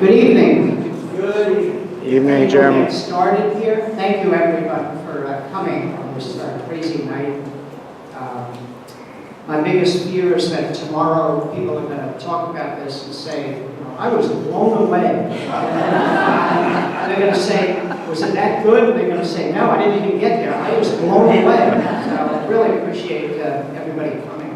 Good evening. Good evening, Jim. We'll get started here. Thank you, everyone, for coming on this crazy night. My biggest fear is that tomorrow people are going to talk about this and say, you know, I was blown away. And they're going to say, was it that good? And they're going to say, no, I didn't even get there. I was blown away. So I really appreciate everybody coming.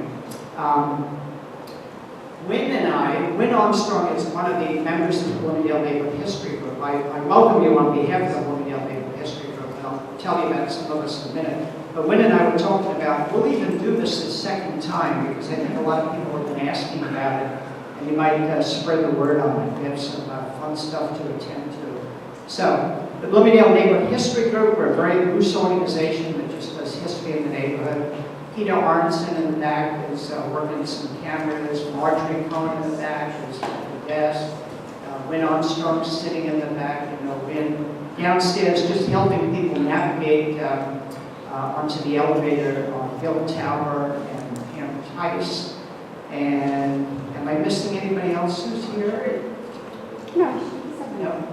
Wynn Armstrong is one of the members of the Bloomingdale Neighborhood History Group. I welcome you on behalf of the Bloomingdale Neighborhood History Group, and I'll tell you about some of us in a minute. But Wynn and I were talking about, we'll even do this a second time, because I think a lot of people have been asking about it, and you might spread the word on it. We have some fun stuff to attend to. So, the Bloomingdale Neighborhood History Group, we're a very loose organization that just does history in the neighborhood. Peter Arneson in the back is working some cameras. Marjorie Cohen in the back is at the desk. Wynn Armstrong sitting in the back. You know, Wynn downstairs just helping people navigate onto the elevator on Hill Tower and Camp Tice. And am I missing anybody else who's here? No,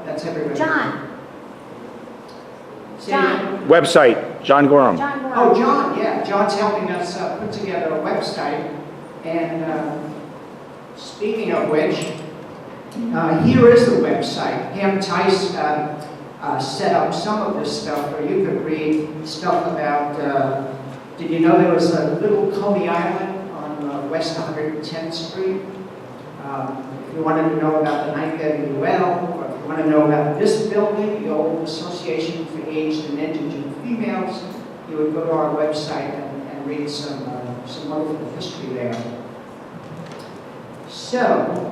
that's everybody. John. Website, John Gorham. Oh, John, yeah. John's helping us put together a website. And speaking of which, here is the website. Camp Tice set up some of this stuff where you could read stuff about, did you know there was a little Coney Island on West 110th Street? If you wanted to know about the 9th WL, or if you want to know about this building, the old Association for Aged and Indigent Females, you would go to our website and read some wonderful history there. So,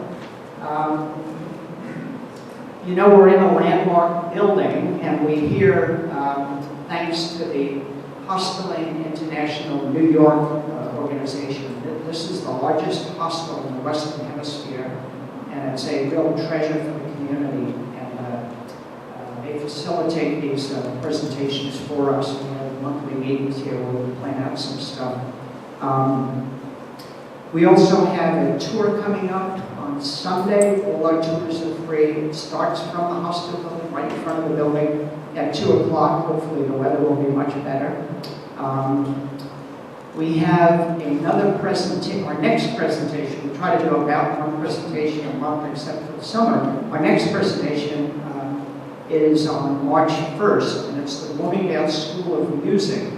you know, we're in a landmark building, and we hear, thanks to the Hospitaling International New York organization, this is the largest hospital in the Western Hemisphere, and it's a real treasure for the community. And they facilitate these presentations for us. We have monthly meetings here where we plan out some stuff. We also have a tour coming up on Sunday. All our tours are free. It starts from the hospital building, right in front of the building, at 2 o'clock. Hopefully the weather will be much better. We have another presentation, our next presentation. We try to do about one presentation a month, except for the summer. Our next presentation is on March 1st, and it's the Bloomingdale School of Music.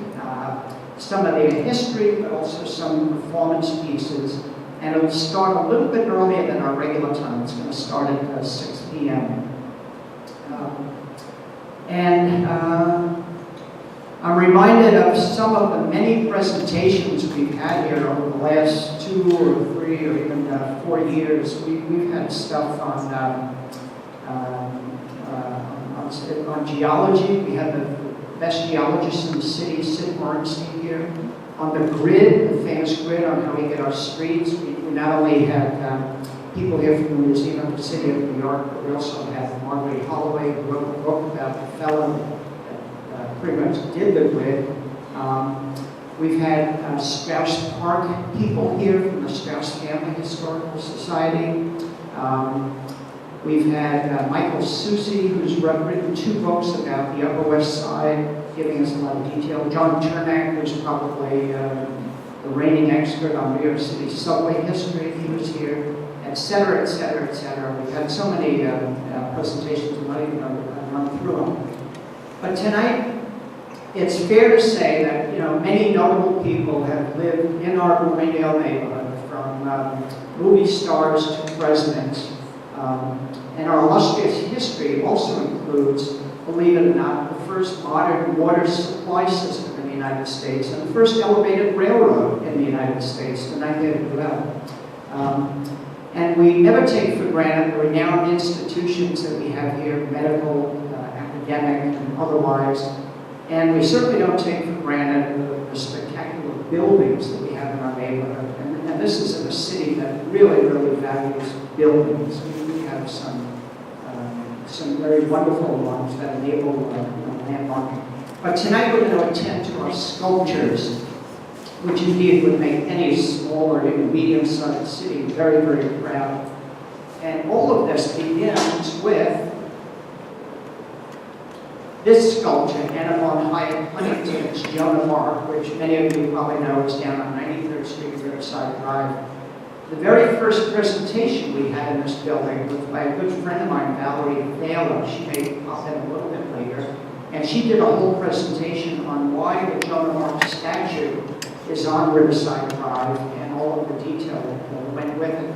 Some of their history, but also some performance pieces. And it'll start a little bit earlier than our regular time. It's going to start at 6 p.m. I'm reminded of some of the many presentations we've had here over the last 2 or 3 or even 4 years. We've had stuff on geology. We had the best geologist in the city, Sid Bernstein, here. On the grid, the famous grid on how we get our streets. We not only had people here from the Museum of the City of New York, but we also had Margaret Holloway, who wrote a book about the fellow that pretty much did the grid. We've had Straus Park people here from the Straus Family Historical Society. We've had Michael Susi, who's written 2 books about the Upper West Side, giving us a lot of detail. John Turnak, who's probably the reigning expert on New York City subway history, he was here, etc., etc., etc. We've had so many presentations, I'm not even going to run through them. But tonight, it's fair to say that, you know, many notable people have lived in our Bloomingdale neighborhood, from movie stars to presidents. And our illustrious history also includes, believe it or not, the first modern water supply system in the United States and the first elevated railroad in the United States, the 9th WL. And we never take for granted the renowned institutions that we have here, medical, academic, and otherwise. And we certainly don't take for granted the spectacular buildings that we have in our neighborhood. And this is in a city that really, really values buildings. We have some very wonderful ones that enable landmarking. But tonight we're going to attend to our sculptures, which indeed would make any small or even medium-sized city very, very proud. And all of this begins with this sculpture, Anna von Hyatt Huntington's Joan of Arc, which many of you probably know is down on 93rd Street, Riverside Drive. The very first presentation we had in this building was by a good friend of mine, Valerie Thaler. She may pop in a little bit later. And she did a whole presentation on why the Joan of Arc statue is on Riverside Drive and all of the detail that went with it.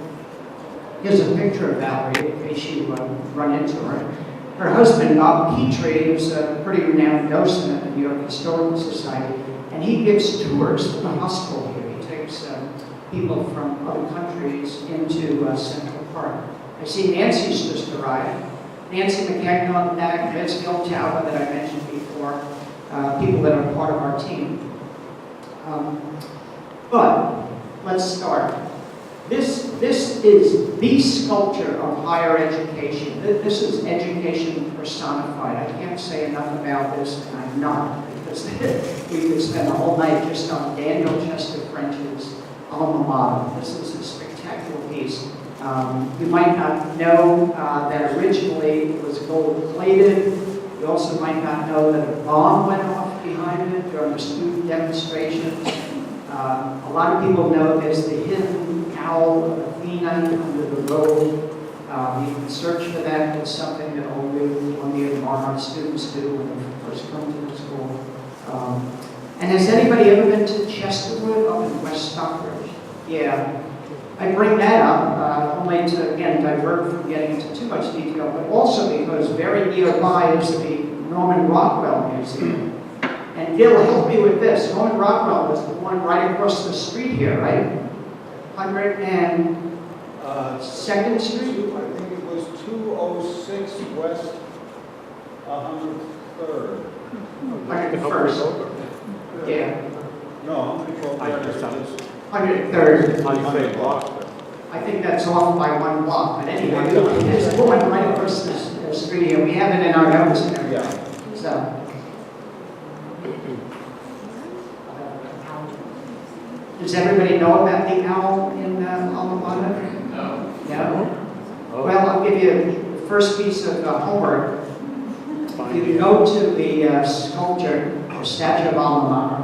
Here's a picture of Valerie in case you run into her. Her husband, Bob Petrie, is a pretty renowned docent at the New York Historical Society, and he gives tours to the hospital here. He takes people from other countries into Central Park. I see Nancy's just arrived. Nancy McKechnie on the back, Liz Giltower that I mentioned before, people that are part of our team. But let's start. This is the sculpture of higher education. This is education personified. I can't say enough about this, and I'm not, because we could spend the whole night just on Daniel Chester French's Alma Mater. This is a spectacular piece. You might not know that originally it was gold-plated. You also might not know that a bomb went off behind it during the student demonstrations. A lot of people know there's the hidden owl of Athena under the robe. You can search for that. It's something that all new Columbia and Barnard students do when they first come to the school. And has anybody ever been to Chesterwood up in West Stockbridge? Yeah. I bring that up only to, again, divert from getting into too much detail, but also because very nearby is the Norman Rockwell Museum. And Gil, help me with this. Norman Rockwell was the one right across the street here, right? 102nd Street? I think it was 206 West 103rd. 101st. Yeah. No, how many called 103rd. How do you say block? I think that's off by one block, but anyway, there's one right across the street here. We have it in our notes and everything. Yeah. So. Does everybody know about the owl in Alma Mater? No. No? Well, I'll give you the first piece of homework. You go to the sculpture or statue of Alma Mater,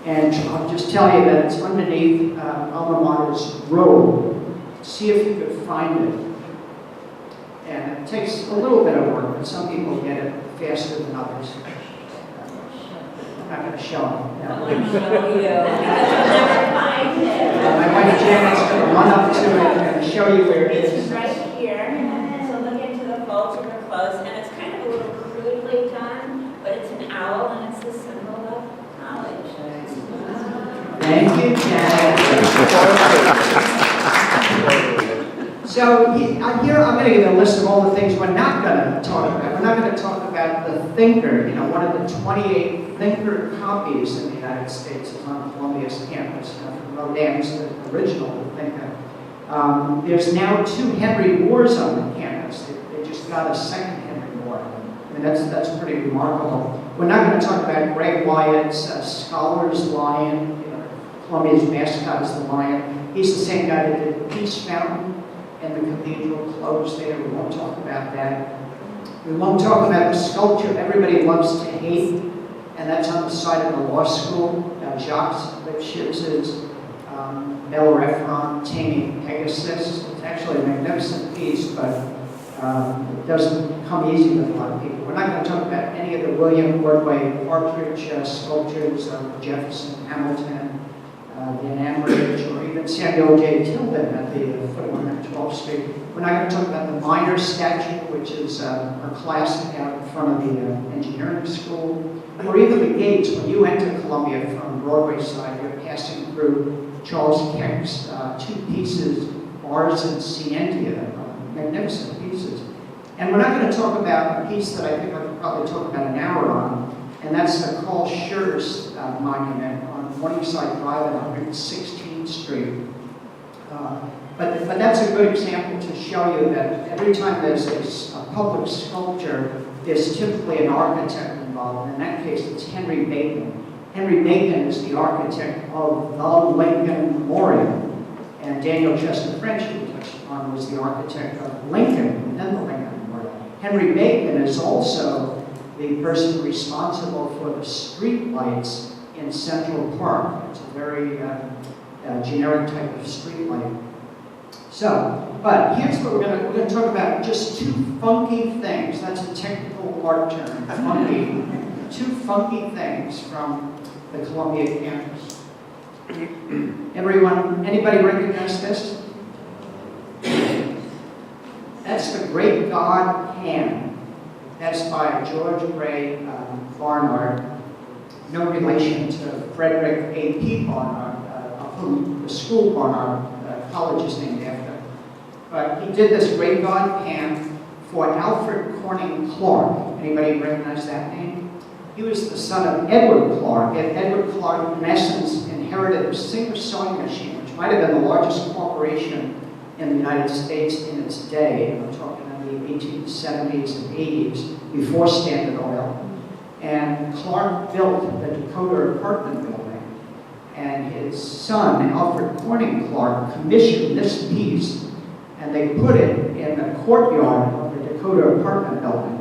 and I'll just tell you that it's underneath Alma Mater's robe. See if you could find it. And it takes a little bit of work, but some people get it faster than others. I'm not going to show them. I want to show you. Never find it. My wife Janet's going to run up to it and show you where it It's is. right here. So look into the folds of her clothes, and it's kind of a little crudely done, but it's an owl, and it's the symbol of knowledge. Thank you, Janet. So here I'm going to give you a list of all the things we're not going to talk about. We're not going to talk about the Thinker. You know, one of the 28 Thinker copies in the United States is on Columbia's campus. From Rodin's the original Thinker. There's now 2 Henry Moores on the campus. They just got a second Henry Moore. I mean, that's pretty remarkable. We're not going to talk about Greg Wyatt's Scholar's Lion. You know, Columbia's mascot is the lion. He's the same guy that did the Peace Fountain and the cathedral closed there. We won't talk about that. We won't talk about the sculpture everybody loves to hate, and that's on the side of the law school. Jacques Lipschitz's Bellerophon taming Pegasus. It's actually a magnificent piece, but it doesn't come easy with a lot of people. We're not going to talk about any of the William Broadway Partridge sculptures of Jefferson, Hamilton, Van Ambridge, or even Samuel J. Tilden at the foot of 112th Street. We're not going to talk about the Minor statue, which is a classic out in front of the engineering school, or even the gates. When you enter Columbia from Broadway side, you're passing through Charles Keck's 2 pieces, Ars and Scientia, magnificent pieces. And we're not going to talk about a piece that I think I could probably talk about an hour on, and that's the Carl Schurz monument on Morningside Drive at 116th Street. But that's a good example to show you that every time there's a public sculpture, there's typically an architect involved. In that case, it's Henry Bacon. Henry Bacon is the architect of the Lincoln Memorial. And Daniel Chester French, who we touched upon, was the architect of Lincoln and then the Lincoln Memorial. Henry Bacon is also the person responsible for the street lights in Central Park. It's a very generic type of street light. So, but here's what we're going to talk about, just two funky things. That's a technical art term, funky. Two funky things from the Columbia campus. Anybody recognize this? That's the Great God Hand. That's by George Gray Barnard. No relation to Frederick A.P. Barnard, of whom the school Barnard College is named after. But he did this Great God Hand for Alfred Corning Clark. Anybody recognize that name? He was the son of Edward Clark. And Edward Clark, in essence, inherited a Singer sewing machine, which might have been the largest corporation in the United States in its day. We're talking in the 1870s and 80s, before Standard Oil. And Clark built the Dakota apartment building. And his son, Alfred Corning Clark, commissioned this piece, and they put it in the courtyard of the Dakota apartment building.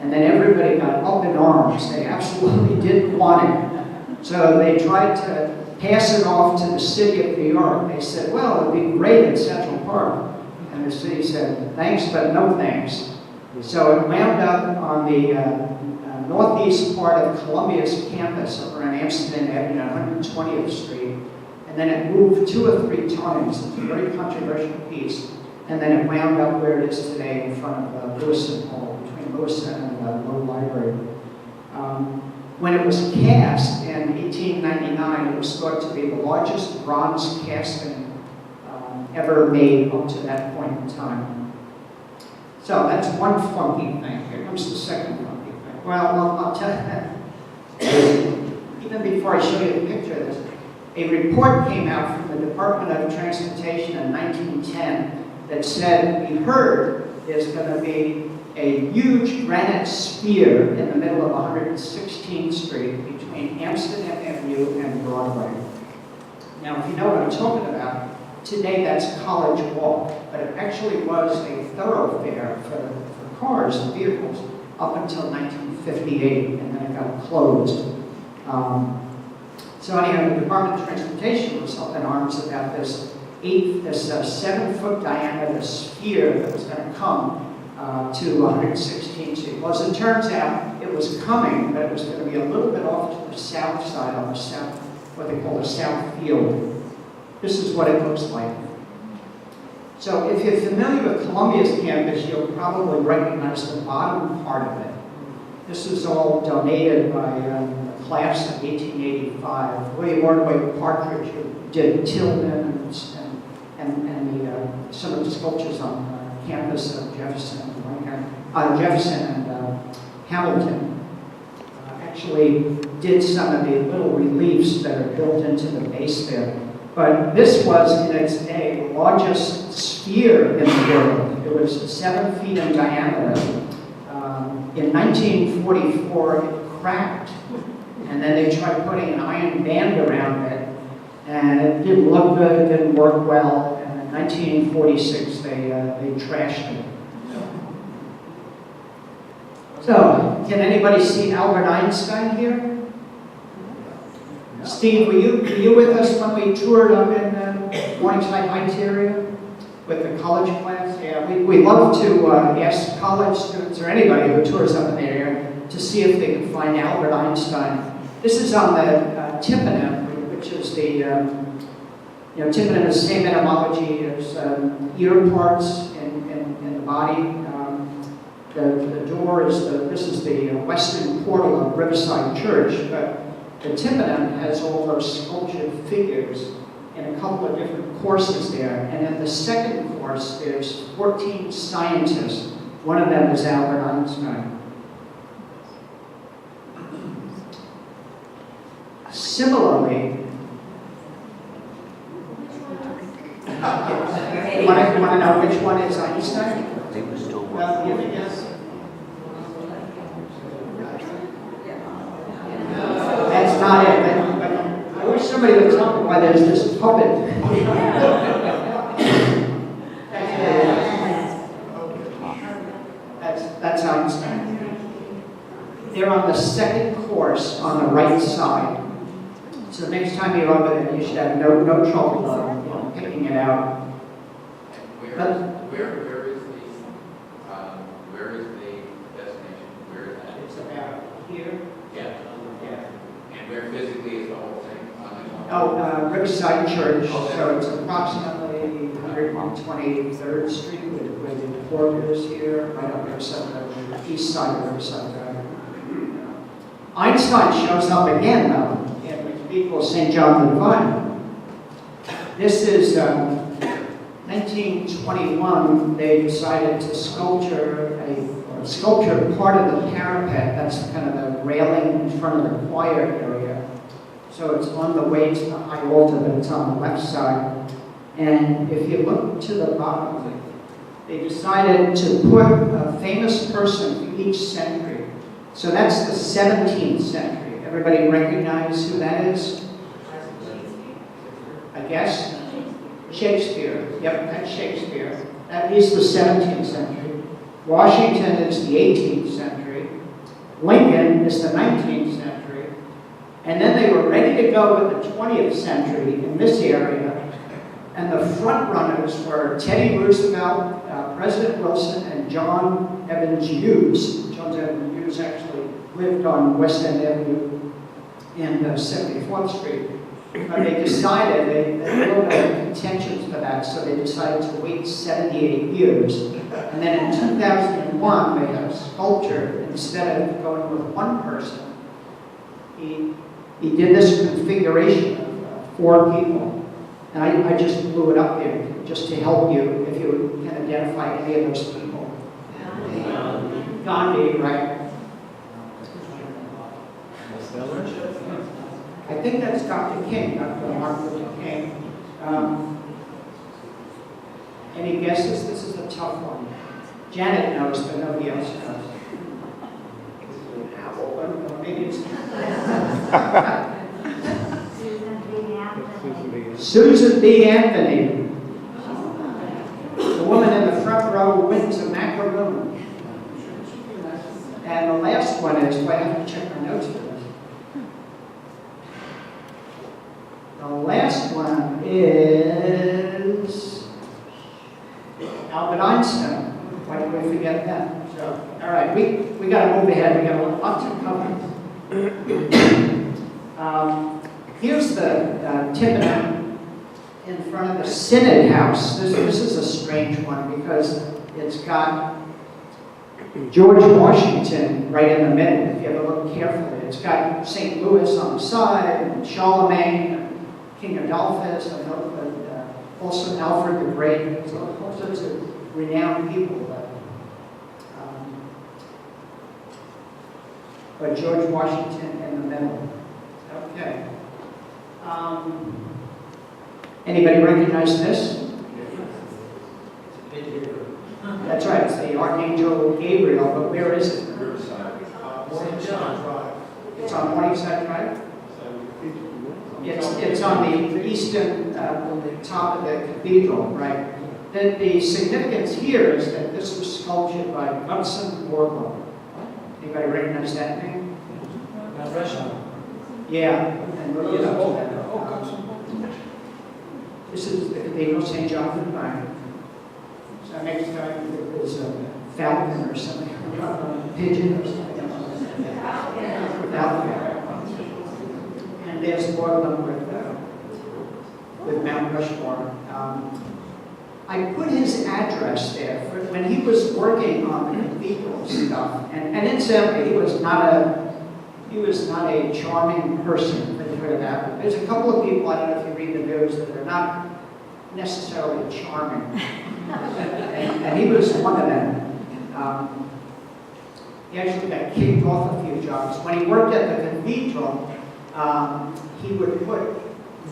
And then everybody got up in arms. They absolutely didn't want it. So they tried to pass it off to the city of New York. They said, well, it would be great in Central Park. And the city said, thanks, but no thanks. So it wound up on the northeast part of Columbia's campus over on Amsterdam Avenue and 120th Street. And then it moved 2 or 3 times. It's a very controversial piece. And then it wound up where it is today in front of Lewiston Hall, between Lewiston and Low Library. When it was cast in 1899, it was thought to be the largest bronze casting ever made up to that point in time. So that's one funky thing. Here comes the second funky thing. Well, I'll tell you that. Even before I show you the picture of this, a report came out from the Department of Transportation in 1910 that said, we heard there's going to be a huge granite sphere in the middle of 116th Street between Amsterdam Avenue and Broadway. Now, if you know what I'm talking about, today that's College Walk, but it actually was a thoroughfare for cars and vehicles up until 1958, and then it got closed. So anyhow, the Department of Transportation was up in arms about this 7-foot diameter sphere that was going to come to 116th Street. Well, as it turns out, it was coming, but it was going to be a little bit off to the south side, on the south, what they call the south field. This is what it looks like. So if you're familiar with Columbia's campus, you'll probably recognize the bottom part of it. This was all donated by a class of 1885. William Ordway Partridge, who did Tillman and some of the sculptures on campus of Jefferson and Hamilton, actually did some of the little reliefs that are built into the base there. But this was, in its day, the largest sphere in the world. It was 7 feet in diameter. In 1944, it cracked, and then they tried putting an iron band around it, and it didn't look good, it didn't work well, and in 1946, they trashed it. So, can anybody see Albert Einstein here? Steve, were you with us when we toured up in Morningside Heights area with the college class? Yeah, we love to ask college students or anybody who tours up in the area to see if they can find Albert Einstein. This is on the tympanum, which is the, tympanum is the same etymology as ear parts in the body. The door is this is the western portal of Riverside Church, but the tympanum has all those sculptured figures in a couple of different courses there. And in the second course, there's 14 scientists. One of them is Albert Einstein. Similarly, you want to know which one is Einstein? Well, give me a guess. That's not it. I wish somebody would tell me why there's this puppet. They're on the second course on the right side. So next time you're over there, you should have no trouble picking it out. Where is the destination? Where is that? It's about here. Yeah. And where physically is the whole thing? Riverside Church. Okay. So it's approximately 123rd Street where the port is here, right up Riverside, the east side of Riverside. Einstein shows up again, though, in the Cathedral of St. John the Divine. This is 1921. They decided to sculpture part of the parapet. That's kind of the railing in front of the choir area. So it's on the way to the high altar, but it's on the left side. And if you look to the bottom, they decided to put a famous person for each century. So that's the 17th century. Everybody recognize who that is? I guess? Shakespeare. Yep, that's Shakespeare. That is the 17th century. Washington is the 18th century. Lincoln is the 19th century. And then they were ready to go with the 20th century in this area. And the front runners were Teddy Roosevelt, President Wilson, and John Evans Hughes. John Evans Hughes actually lived on West End Avenue in 74th Street. But they decided, they wrote contentions for that, so they decided to wait 78 years. And then in 2001, they had a sculptor, instead of going with one person, he did this configuration of 4 people. And I just blew it up there just to help you if you can identify any of those people. Gandhi, right? I think that's Dr. King, Dr. Martin Luther King. Any guesses? This is a tough one. Janet knows, but nobody else knows. Maybe it's Susan B. Anthony. The woman in the front row wins a macaroon. And the last one is, well, I have to check my notes for this. The last one is Albert Einstein. Why did we forget that? So, all right, we got to move ahead. We got a lot to cover. Here's the tympanum in front of the Synod House. This is a strange one because it's got George Washington right in the middle, if you ever look carefully. It's got St. Louis on the side, and Charlemagne, and King Adolphus, and also Alfred the Great. So all sorts of renowned people. But George Washington in the middle. Okay. Anybody recognize this? That's right, it's the Archangel Gabriel, but where is it? Riverside. It's on Morningside Drive? It's on the eastern, the top of the cathedral, right? The significance here is that this was sculptured by Gutzon Borglum. Anybody recognize that name? Yeah. And we'll get up to that. This is the Cathedral of St. John the Divine. So next time there's a falcon or something, a pigeon or something. Falcon. And there's Borglum with Mount Rushmore. I put his address there for when he was working on the cathedral stuff. And incidentally, he was not a charming person. There's a couple of people, I don't know if you read the news, that are not necessarily charming. and he was one of them. He actually got kicked off a few jobs. When he worked at the cathedral, he would put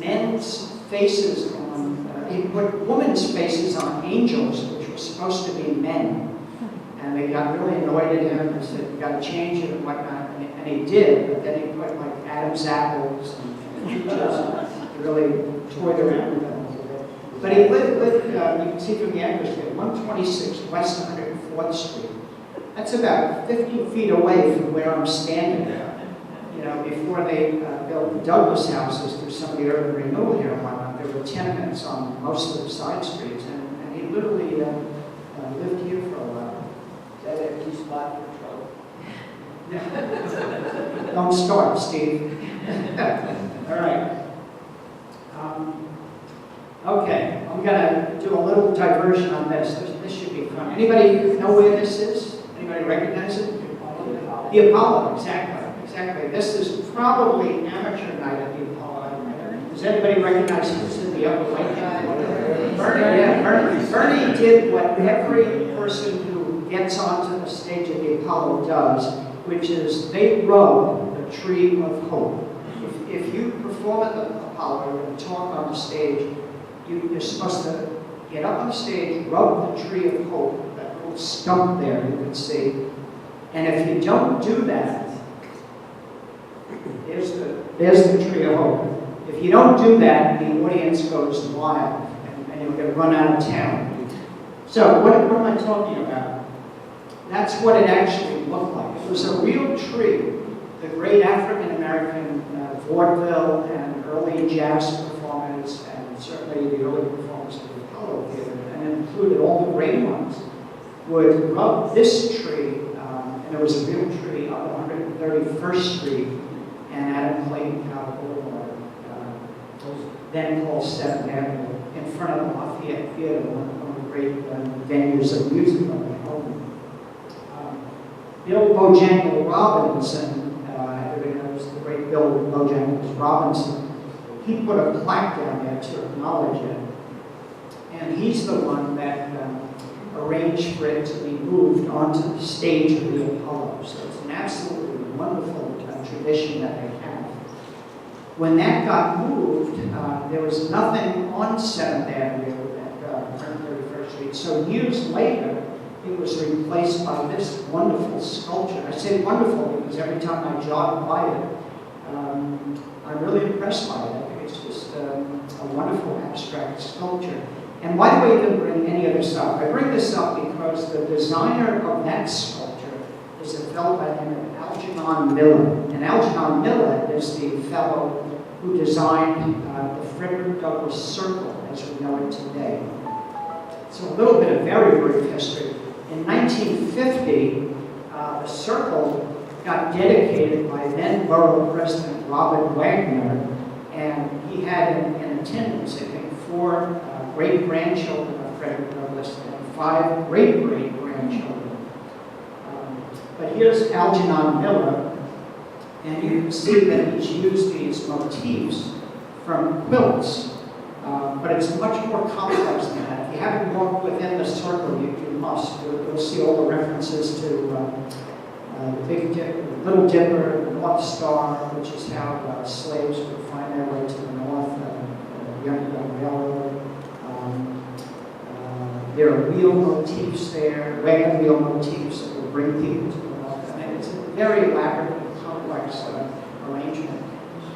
men's faces on, he put women's faces on angels, which were supposed to be men. And they got really annoyed at him and said, you got to change it and whatnot. And he did, but then he put like Adam's apples and peaches and really toyed around with them a little bit. But he lived you can see from the address here, 126 West 104th Street. That's about 50 feet away from where I'm standing now. You know, before they built the Douglass houses through some of the urban renewal here and whatnot, there were tenements on most of the side streets, and he literally lived here for a while. Is that an empty spot for trouble? Don't start, Steve. All right. Okay, I'm gonna do a little diversion on this. This should be fun. Anybody know where this is? Anybody recognize it? The Apollo, exactly. This is probably amateur night at the Apollo. Does anybody recognize who's in the upper right hand? Bernie, yeah, Bernie did what every person who gets onto the stage of the Apollo does, which is they rub the tree of hope. If you perform at the Apollo and talk on the stage, you're supposed to get up on the stage, rub the tree of hope, that little stump there you can see. And if you don't do that, there's the tree of hope. If you don't do that, the audience goes wild, and you'll get run out of town. So what am I talking about? That's what it actually looked like. It was a real tree. The great African-American vaudeville and early jazz performers, and certainly the early performers of the Apollo Theater, and it included all the great ones, would rub this tree, and it was a real tree on 131st Street and Adam Clayton Powell Boulevard, then called 7th Avenue, in front of the Lafayette Theater, one of the great venues of music on the home. Bill Bojangles Robinson, everybody knows the great Bill Bojangles Robinson, he put a plaque down there to acknowledge it. And he's the one that arranged for it to be moved onto the stage of the Apollo. So it's an absolutely wonderful tradition that they have. When that got moved, there was nothing on 7th Avenue at 131st Street. So years later, it was replaced by this wonderful sculpture. I say wonderful because every time I jog by it, I'm really impressed by it. I think it's just a wonderful abstract sculpture. And why do I even bring any of this up? I bring this up because the designer of that sculpture is a fellow by the name of Algernon Miller. And Algernon Miller is the fellow who designed the Frederick Douglass Circle as we know it today. So a little bit of very brief history. In 1950, the circle got dedicated by then Borough President Robert Wagner, and he had in attendance, I think, 4 great-grandchildren of Frederick Douglass and 5 great-great-grandchildren. But here's Algernon Miller, and you can see that he's used these motifs from quilts, but it's much more complex than that. If you haven't walked within the circle, you must. You'll see all the references to the Big Dipper, the Little Dipper, the North Star, which is how slaves would find their way to the north, the Underground Railroad. There are wheel motifs there, wagon wheel motifs that will bring people to the north. I mean, it's a very elaborate and complex arrangement.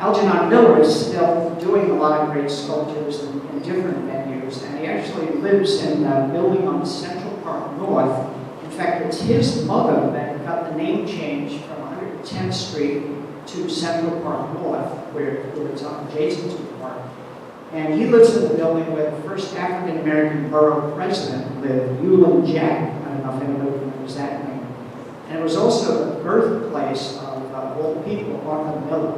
Algernon Miller is still doing a lot of great sculptures in different venues, and he actually lives in a building on Central Park North. In fact, it's his mother that got the name change from 110th Street to Central Park North, where it's adjacent to the park. And he lives in the building where the first African-American borough president lived, Eulon Jack. I don't know if anybody remembers that name. And it was also the birthplace of all the people, Arthur Miller.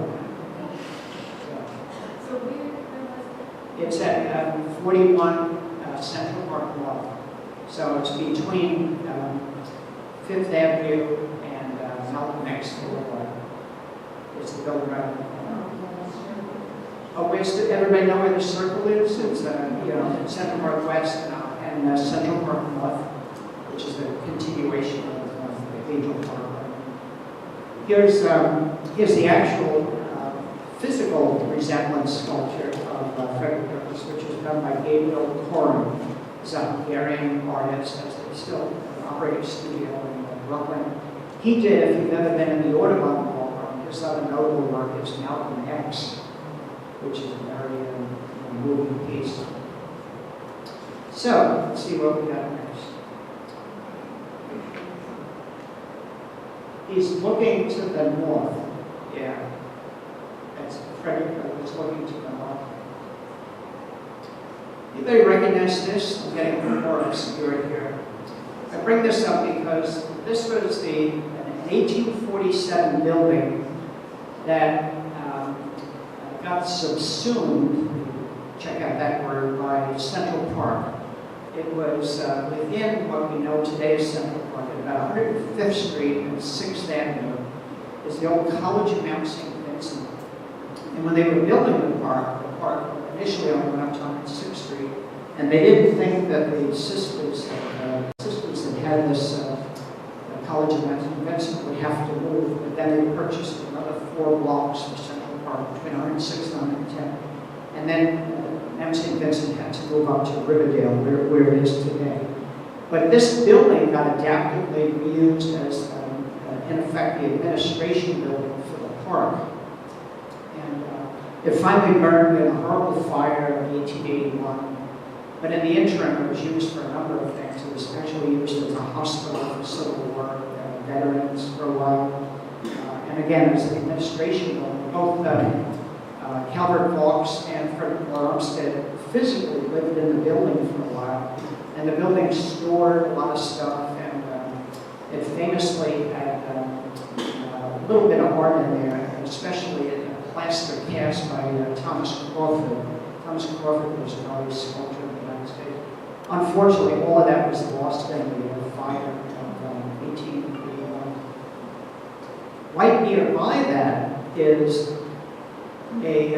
So where It's at 41 Central Park North. So it's between 5th Avenue and Malcolm X Boulevard. It's the building right. Oh, everybody know where the circle is? It's Central Park West and Central Park North, which is a continuation of Cathedral Park. Here's the actual physical resemblance sculpture of Frederick Douglass, which was done by Gabriel Corin. He's a Hungarian artist, has still operating studio in Brooklyn. He did, if you've ever been in the Audubon Ballroom, his other notable work is Malcolm X, which is a very moving piece. So, let's see what we got next. He's looking to the north. Yeah. That's Frederick Douglass looking to the north. Anybody recognize this? I'm getting more obscure here. I bring this up because this was an 1847 building that got subsumed, check out that word, by Central Park. It was within what we know today as Central Park, at about 105th Street and 6th Avenue, is the old College of Mount St. Vincent. And when they were building the park initially only went up to 106th Street, and they didn't think that the sisters that had this College of Mount St. Vincent would have to move, but then they purchased another 4 blocks from Central Park between 106 and 110. And then Mount St. Vincent had to move up to Riverdale, where it is today. But this building got adaptively reused as, in effect, the administration building for the park. And it finally burned in a horrible fire in 1881. But in the interim, it was used for a number of things. It was actually used as a hospital for Civil War veterans for a while. And again, as an administration building. Both Calvert Vaux and Frederick Armstead physically lived in the building for a while. And the building stored a lot of stuff, and it famously had a little bit of art in there, especially a plaster cast by Thomas Crawford. Thomas Crawford was an artist sculptor in the United States. Unfortunately, all of that was lost in the fire of 1881. Right nearby that is a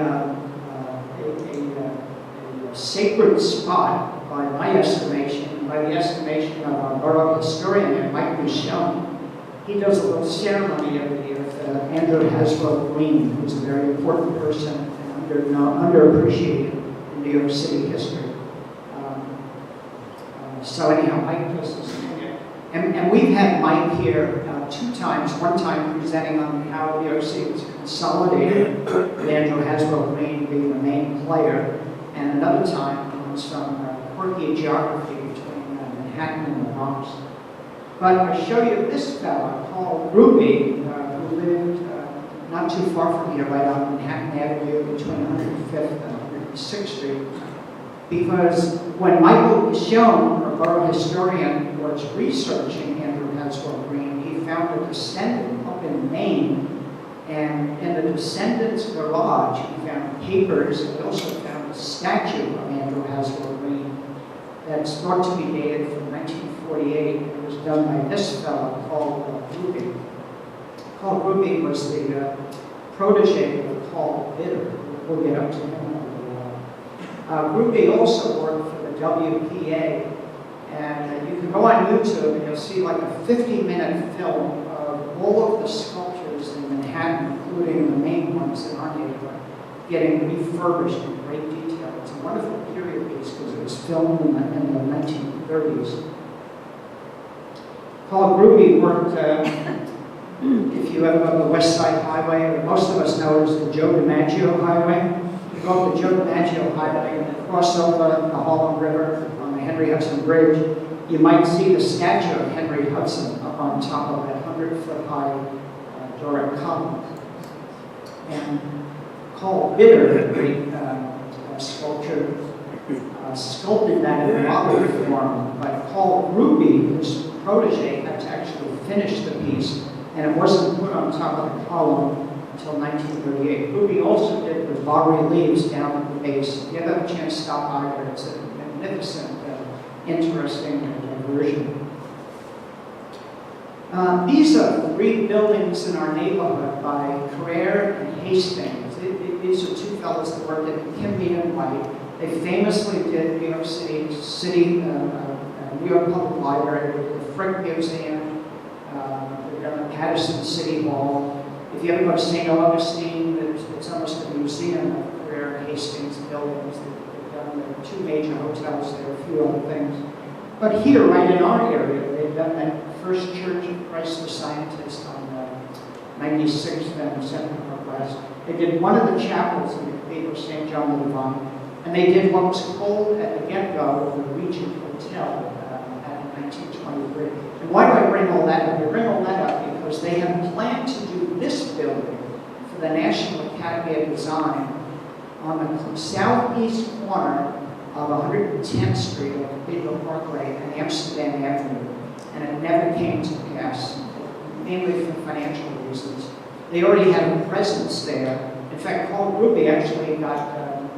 sacred spot, by my estimation, by the estimation of our Borough Historian Mike Miscione. He does a little ceremony every year with Andrew Haswell Green, who's a very important person and underappreciated in New York City history. So anyhow, Mike does this. And we've had Mike here 2 times, one time presenting on how New York City was consolidated, with Andrew Haswell Green being the main player, and another time on some quirky geography between Manhattan and the Bronx. But I show you this fellow, Karl Gruppe, who lived not too far from here, right on Manhattan Avenue between 105th and 106th Street. Because when Michael Miscione, our borough historian, was researching Andrew Haswell Green, he found a descendant up in Maine, and in the descendant's garage, he found papers, and he also found a statue of Andrew Haswell Green that's thought to be dated from 1948. It was done by this fellow called Gruppe. Karl Gruppe was the protege of Karl Bitter. We'll get up to him. Gruppe also worked for the WPA, and you can go on YouTube and you'll see like a 50-minute film of all of the sculptures in Manhattan, including the main ones in our neighborhood, getting refurbished in great detail. It's a wonderful period piece because it was filmed in the 1930s. Karl Gruppe worked, if you ever go to the West Side Highway, or most of us know it as the Joe DiMaggio Highway. You go up the Joe DiMaggio Highway and cross over the Harlem River on the Henry Hudson Bridge, you might see the statue of Henry Hudson up on top of that 100-foot high Doric column. And Karl Bitter, the great sculptor, sculpted that in model form, but Karl Gruppe, his protege, had to actually finish the piece, and it wasn't put on top of the column until 1938. Gruppe also did the bas reliefs down at the base. If you ever have a chance to stop by there, it's a magnificent, interesting diversion. These are 3 buildings in our neighborhood by Carrere and Hastings. These are 2 fellows that worked at Kimby and White. They famously did New York City, New York Public Library, the Frick Museum, the Patterson City Hall. If you ever go to St. Augustine, it's almost a museum of Carrere and Hastings buildings. They've done there are 2 major hotels there, a few other things. But here, right in our area, they've done that First Church of Christ the Scientist on 96th and 7th Park West. They did one of the chapels in the Cathedral of St. John the Divine, and they did what was called at the get-go the Regent Hotel in 1923. And why do I bring all that up? I bring all that up because was they had planned to do this building for the National Academy of Design on the southeast corner of 110th Street of Cathedral Parkway and Amsterdam Avenue, and it never came to pass, mainly for financial reasons. They already had a presence there. In fact, Karl Gruppe actually got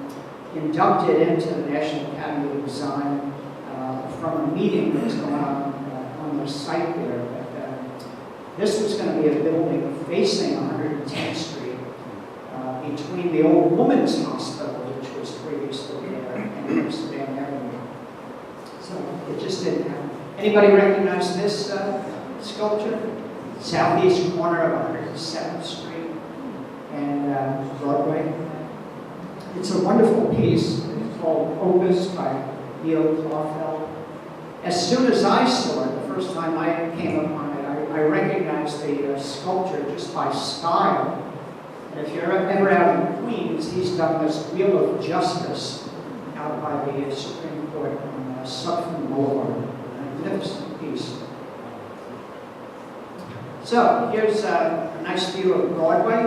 inducted into the National Academy of Design from a meeting that was going on the site there. But, this was going to be a building facing 110th Street between the old women's hospital, which was previously there, and Amsterdam Avenue. So it just didn't happen. Anybody recognize this sculpture? Southeast corner of 107th Street and Broadway. It's a wonderful piece. It's called Opus by Leo Clawfeld. As soon as I saw it, the first time I came upon it, I recognized the sculpture just by style. And if you're ever out in Queens, he's done this Wheel of Justice out by the Supreme Court on Sutphin Boulevard. A magnificent piece. So here's a nice view of Broadway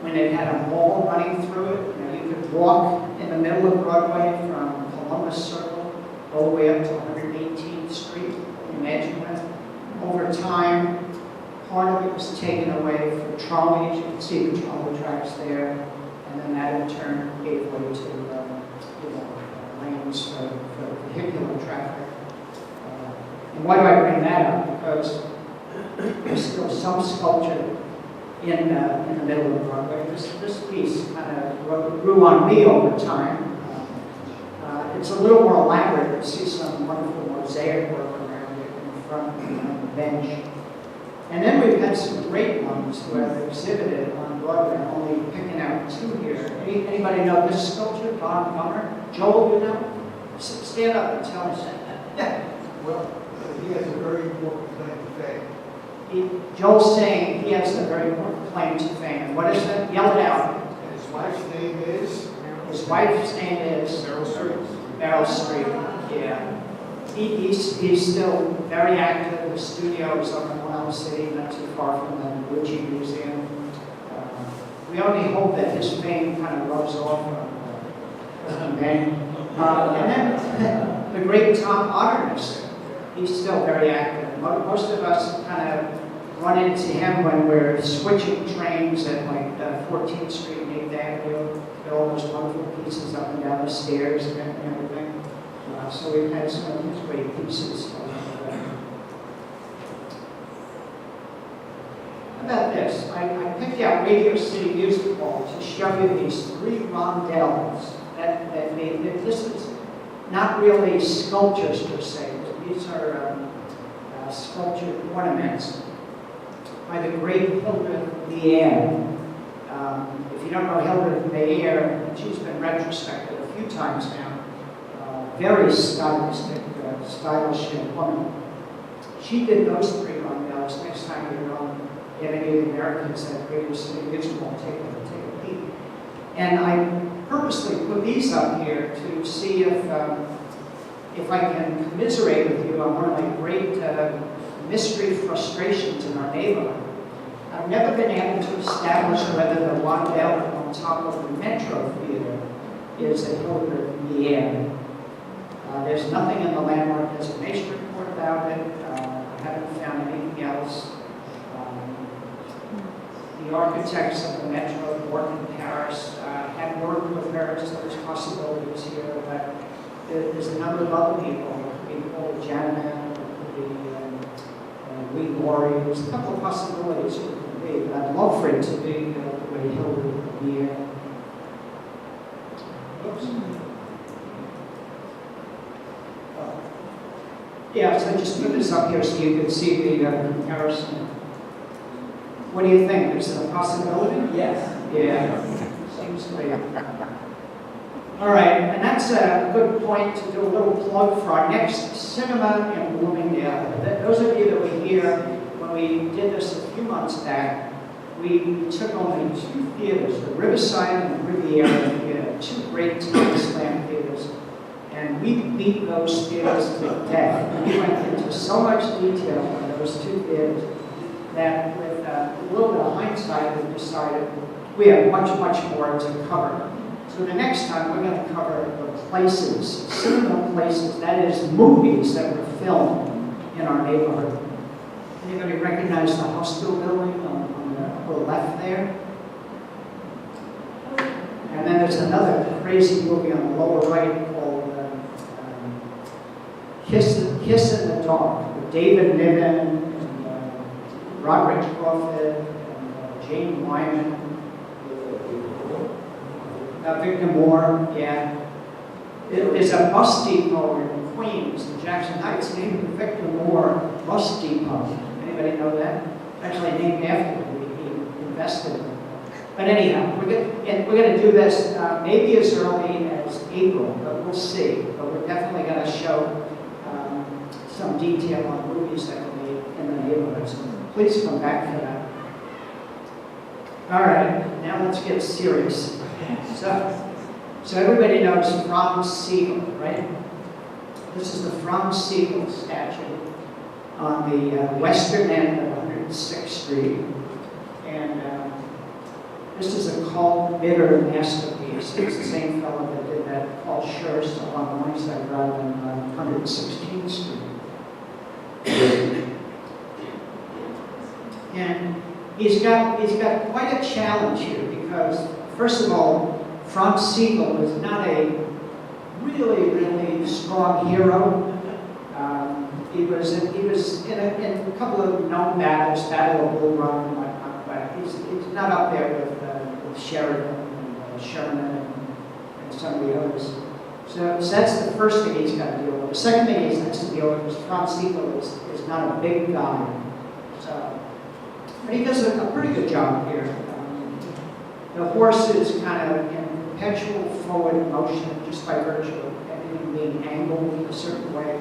when it had a mall running through it. You could walk in the middle of Broadway from Columbus Circle all the way up to 118th Street. Imagine that. Over time, part of it was taken away for trolleys. You can see the trolley tracks there, and then that in turn gave way to lanes for vehicular traffic. And why do I bring that up? Because there's still some sculpture in the middle of Broadway. This piece kind of grew on me over time. It's a little more elaborate. You see some wonderful mosaic work around it in the front and on the bench. And then we've had some great ones who have exhibited on Broadway. I'm only picking out two here. Anybody know this sculpture, Vaughn? Joel, you know? Stand up and tell us. Yeah. Well, he has a very important claim to fame. Joel's saying he has a very important claim to fame. What is it? Yell it out. And his wife's name is? His wife's name is? Beryl Street. Yeah. He's still very active. The studio is up in Wild City, not too far from the Gucci Museum. We only hope that his fame kind of rubs off on the man. And then the great Tom Otterness. He's still very active. Most of us kind of run into him when we're switching trains at like 14th Street and 8th Avenue. All those wonderful pieces up and down the stairs and everything. So we've had some of these great pieces. How about this? I picked out Radio City Music Hall to show you these three rondelles that made this is not really sculptures per se. These are sculptured ornaments by the great Hildreth Meiere. If you don't know Hildreth Meiere, she's been retrospected a few times now. Very stylish woman. She did those three rondelles. Next time you're on any of the Americans at Radio City Music Hall, take a peek. And I purposely put these up here to see if I can commiserate with you on one of my great mystery frustrations in our neighborhood. I've never been able to establish whether the rondelle on top of the Metro Theater is a Hildreth Meiere. There's nothing in the landmark designation report about it. I haven't found anything else. The architects of the Metro, Born in Paris, had worked with her, so there's possibilities here. But there's a number of other people. It could be Paul Janman, it could be Lee Laurie. There's a couple of possibilities it could be, but I'd love for it to be the way Hildreth Meiere. Oops. Yeah, so I just put this up here so you can see the comparison. What do you think? Is it a possibility? Yes. Yeah, seems clear. All right, and that's a good point to do a little plug for our next cinema in Bloomingdale. Those of you that were here when we did this a few months back, we took only two theaters, the Riverside and the Riviera Theater, two great time slam theaters. And we beat those theaters to death. We went into so much detail on those two theaters. that with a little bit of hindsight, we decided we have much, much more to cover. So the next time, we're going to cover the places, cinema places, that is, movies that were filmed in our neighborhood. Anybody recognize the hospital building on the upper left there? And then there's another crazy movie on the lower right called Kiss in the Dark, with David Niven and Roderick Crawford and Jane Wyman. Victor Moore, yeah. There's a bus depot in Queens, in Jackson Heights, named the Victor Moore Bus Depot. Anybody know that? Actually named after him. He invested in it. But anyhow, we're going to do this maybe as early as April, but we'll see. But we're definitely going to show some detail on movies that were made in the neighborhood. So please come back for that. All right, now let's get serious. So everybody knows Franz Sigel, right? This is the Franz Sigel statue on the western end of 106th Street. And this is a Karl Gruppe masterpiece. It's the same fellow that did that Paul Schurz on Morningside Drive on 116th Street. And he's got quite a challenge here because, first of all, Franz Sigel was not a really strong hero. He was in a couple of known battles, Battle of Bull Run and whatnot, but he's not up there with Sheridan and Sherman and some of the others. So that's the first thing he's got to deal with. The second thing he has to deal with is Franz Sigel is not a big guy. So, but he does a pretty good job here. The horse is kind of in perpetual forward motion just by virtue of everything being angled a certain way.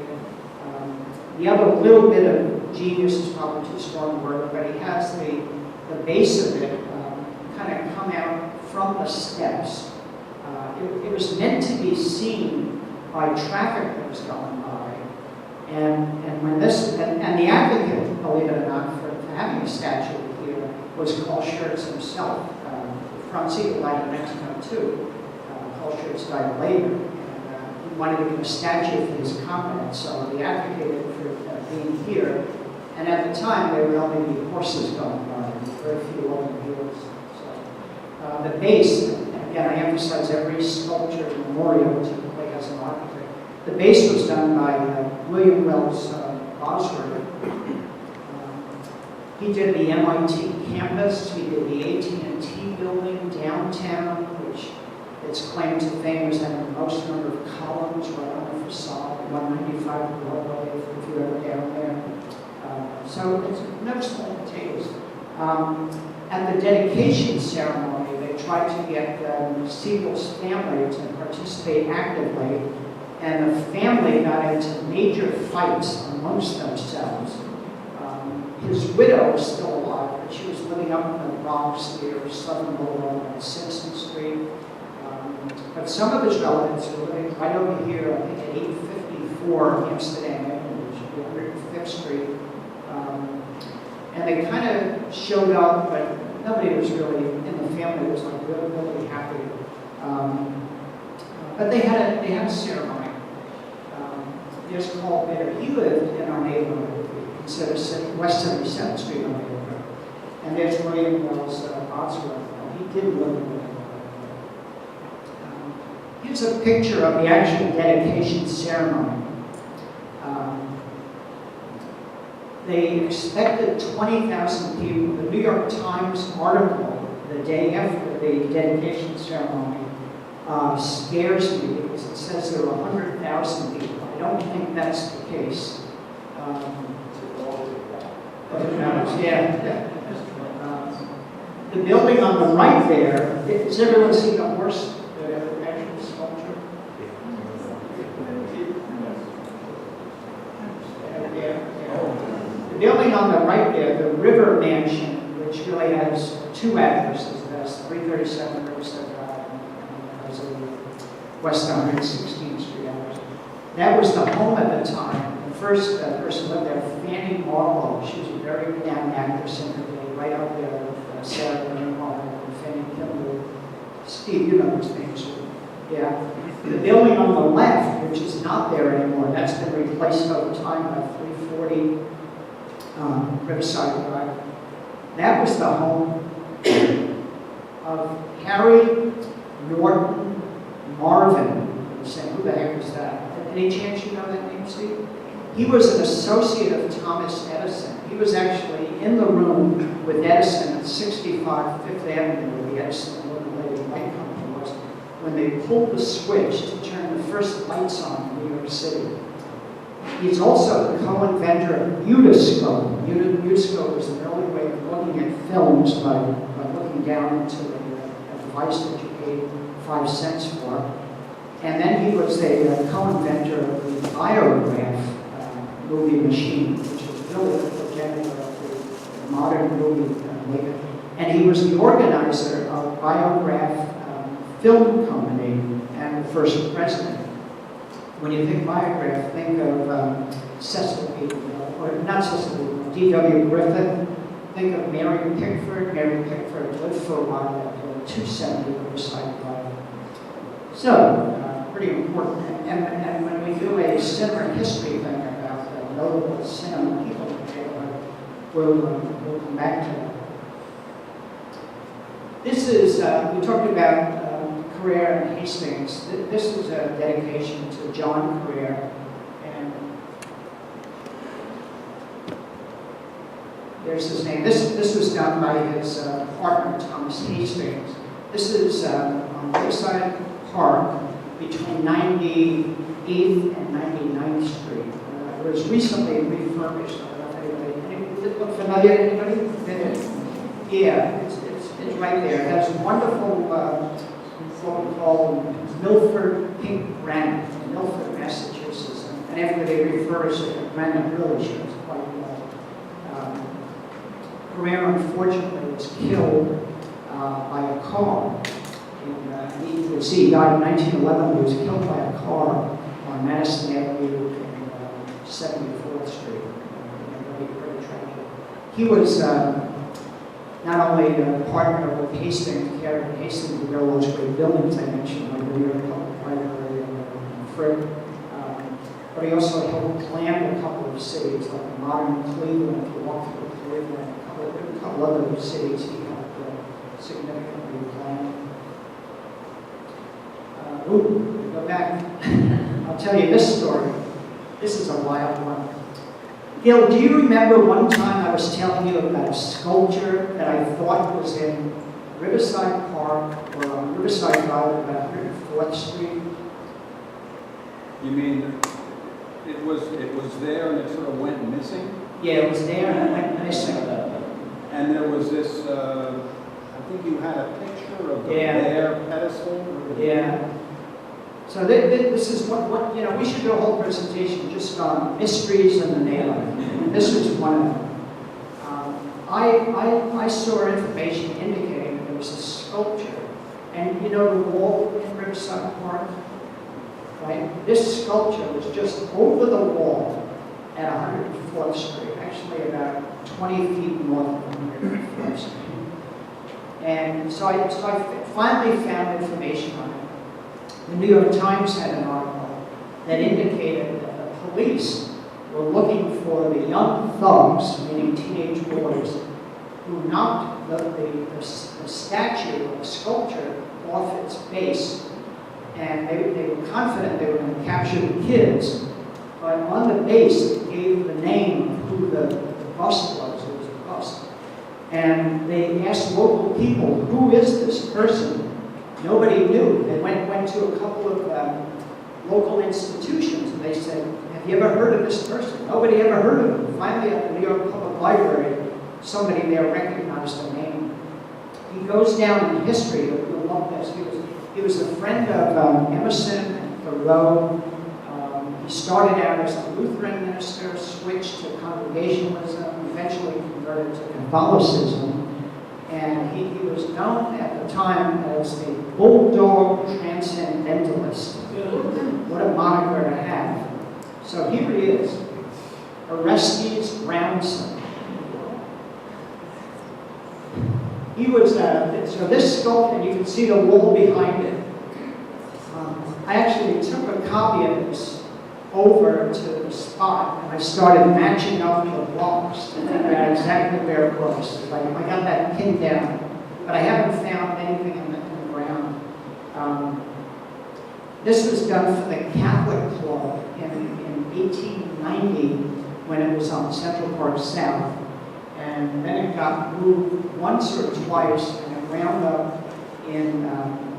The other little bit of genius is probably too strong a word, but he has the base of it kind of come out from the steps. It was meant to be seen by traffic that was going by. And when this, and the advocate, believe it or not, for having a statue here was Karl Schurz himself. Franz Sigel died in Mexico too. Karl Schurz died later. And he wanted to give a statue for his comrades, so he advocated for being here. And at the time, there would only be horses going by, very few automobiles. So the base, again, I emphasize every sculpture and memorial which he has an architect. The base was done by William Wells Bosworth. He did the MIT campus, he did the AT&T building downtown, which it's claimed to fame as having the most number of columns right on the facade, 195 Broadway, if you're ever down there. So it's no small potatoes. At the dedication ceremony, they tried to get Siegel's family to participate actively, and the family got into major fights amongst themselves. His widow was still alive, but she was living up in the Bronx near Southern Boulevard on Simpson Street. But some of his relatives were living right over here, I think at 854 Amsterdam Avenue, which would be 105th Street. And they kind of showed up, but nobody was really, in the family was like really happy. But they had a ceremony. There's Karl Gruppe. He lived in our neighborhood. Instead of West 77th Street on the neighborhood. And there's William Wells Bosworth. He did live in the neighborhood. Here's a picture of the actual dedication ceremony. They expected 20,000 people. The New York Times article the day after the dedication ceremony scares me because it says there were 100,000 people. I don't think that's the case. Yeah. The building on the right there, has everyone seen the horse, the actual sculpture? The building on the right there, the River Mansion, which really has two addresses. That's 337 Riverside Drive and there's a West 116th Street address. That was the home at the time. first person lived there, Fanny Marlowe. She was a very renowned actress in her day, right up there with Sarah Bernhardt and Fanny Temple. Steve, you know those names. Yeah. The building on the left, which is not there anymore, that's been replaced over time by 340 Riverside Drive. That was the home of Harry Norton Marvin. You're saying, who the heck was that? Any chance you know that name, Steve? He was an associate of Thomas Edison. He was actually in the room with Edison at 65 Fifth Avenue, where the Edison Illuminated Light Company was, when they pulled the switch to turn the first lights on in New York City. He's also the co-inventor of Mutoscope. Mutoscope was an early way of looking at films by looking down into a device that you paid 5 cents for. And then he was a co-inventor of the Biograph movie machine, which was really the progenitor of the modern movie maker. And he was the organizer of Biograph Film Company and the first president. When you think Biograph, think of Cecil B. Or not Cecil B. D.W. Griffith. Think of Mary Pickford. Mary Pickford lived for a while at 270 Riverside Park. So, pretty important. And when we do a cinema history thing about notable cinema people in the neighborhood, we'll come back to that. This is, we talked about Carrere and Hastings. This is a dedication to John Carrere. And there's his name. This was done by his partner, Thomas Hastings. This is on Riverside Park between 98th and 99th Street. It was recently refurbished. I don't know if anybody look familiar? Anybody? Yeah, it's right there. It has wonderful what we call Milford pink granite in Milford, Massachusetts. And after they refurbished it, the granite really shows quite well. Carrere, unfortunately, was killed by a car. You can see he died in 1911. He was killed by a car on Madison Avenue and 74th Street. Very tragic. He was not only a partner with Hastings, carried Hastings to build those great buildings I mentioned, like the New York Public Library and Frick, but he also helped plan a couple of cities, like the modern Cleveland, if you walk through Cleveland, a couple other cities he helped significantly plan. We go back. I'll tell you this story. This is a wild one. Gil, do you remember one time I was telling you about a sculpture that I thought was in Riverside Park or on Riverside Drive about 104th Street? You mean it was there and it sort of went missing? Yeah, it was there and it went missing. And there was this, I think you had a picture of the bear pedestal? Yeah. So this is what you know, we should do a whole presentation just on mysteries in the neighborhood. And this was one of them. I saw information indicating that there was a sculpture. And you know the wall in Riverside Park? Right? This sculpture was just over the wall at 104th Street, actually about 20 feet north of 104th Street. And so I finally found information on it. The New York Times had an article that indicated that the police were looking for the young thugs, meaning teenage boys, who knocked the statue or the sculpture off its base. And they were confident they were going to capture the kids, but on the base it gave the name of who the bust was. It was a bust. And they asked local people, who is this person? Nobody knew. They went to a couple of local institutions and they said, have you ever heard of this person? Nobody ever heard of him. Finally, at the New York Public Library, somebody there recognized the name. He goes down in history. You'll love this. He was a friend of Emerson and Thoreau. He started out as a Lutheran minister, switched to Congregationalism, eventually converted to Catholicism. And he was known at the time as the Bulldog Transcendentalist. What a moniker to have. So here he is. Orestes' grandson. He was, so this sculpture, you can see the wall behind it. I actually took a copy of this over to the spot, and I started matching up the blocks to figure out exactly where it was. I got that pinned down, but I haven't found anything in the ground. This was done for the Catholic Club in 1890 when it was on Central Park South. And then it got moved once or twice, and it wound up in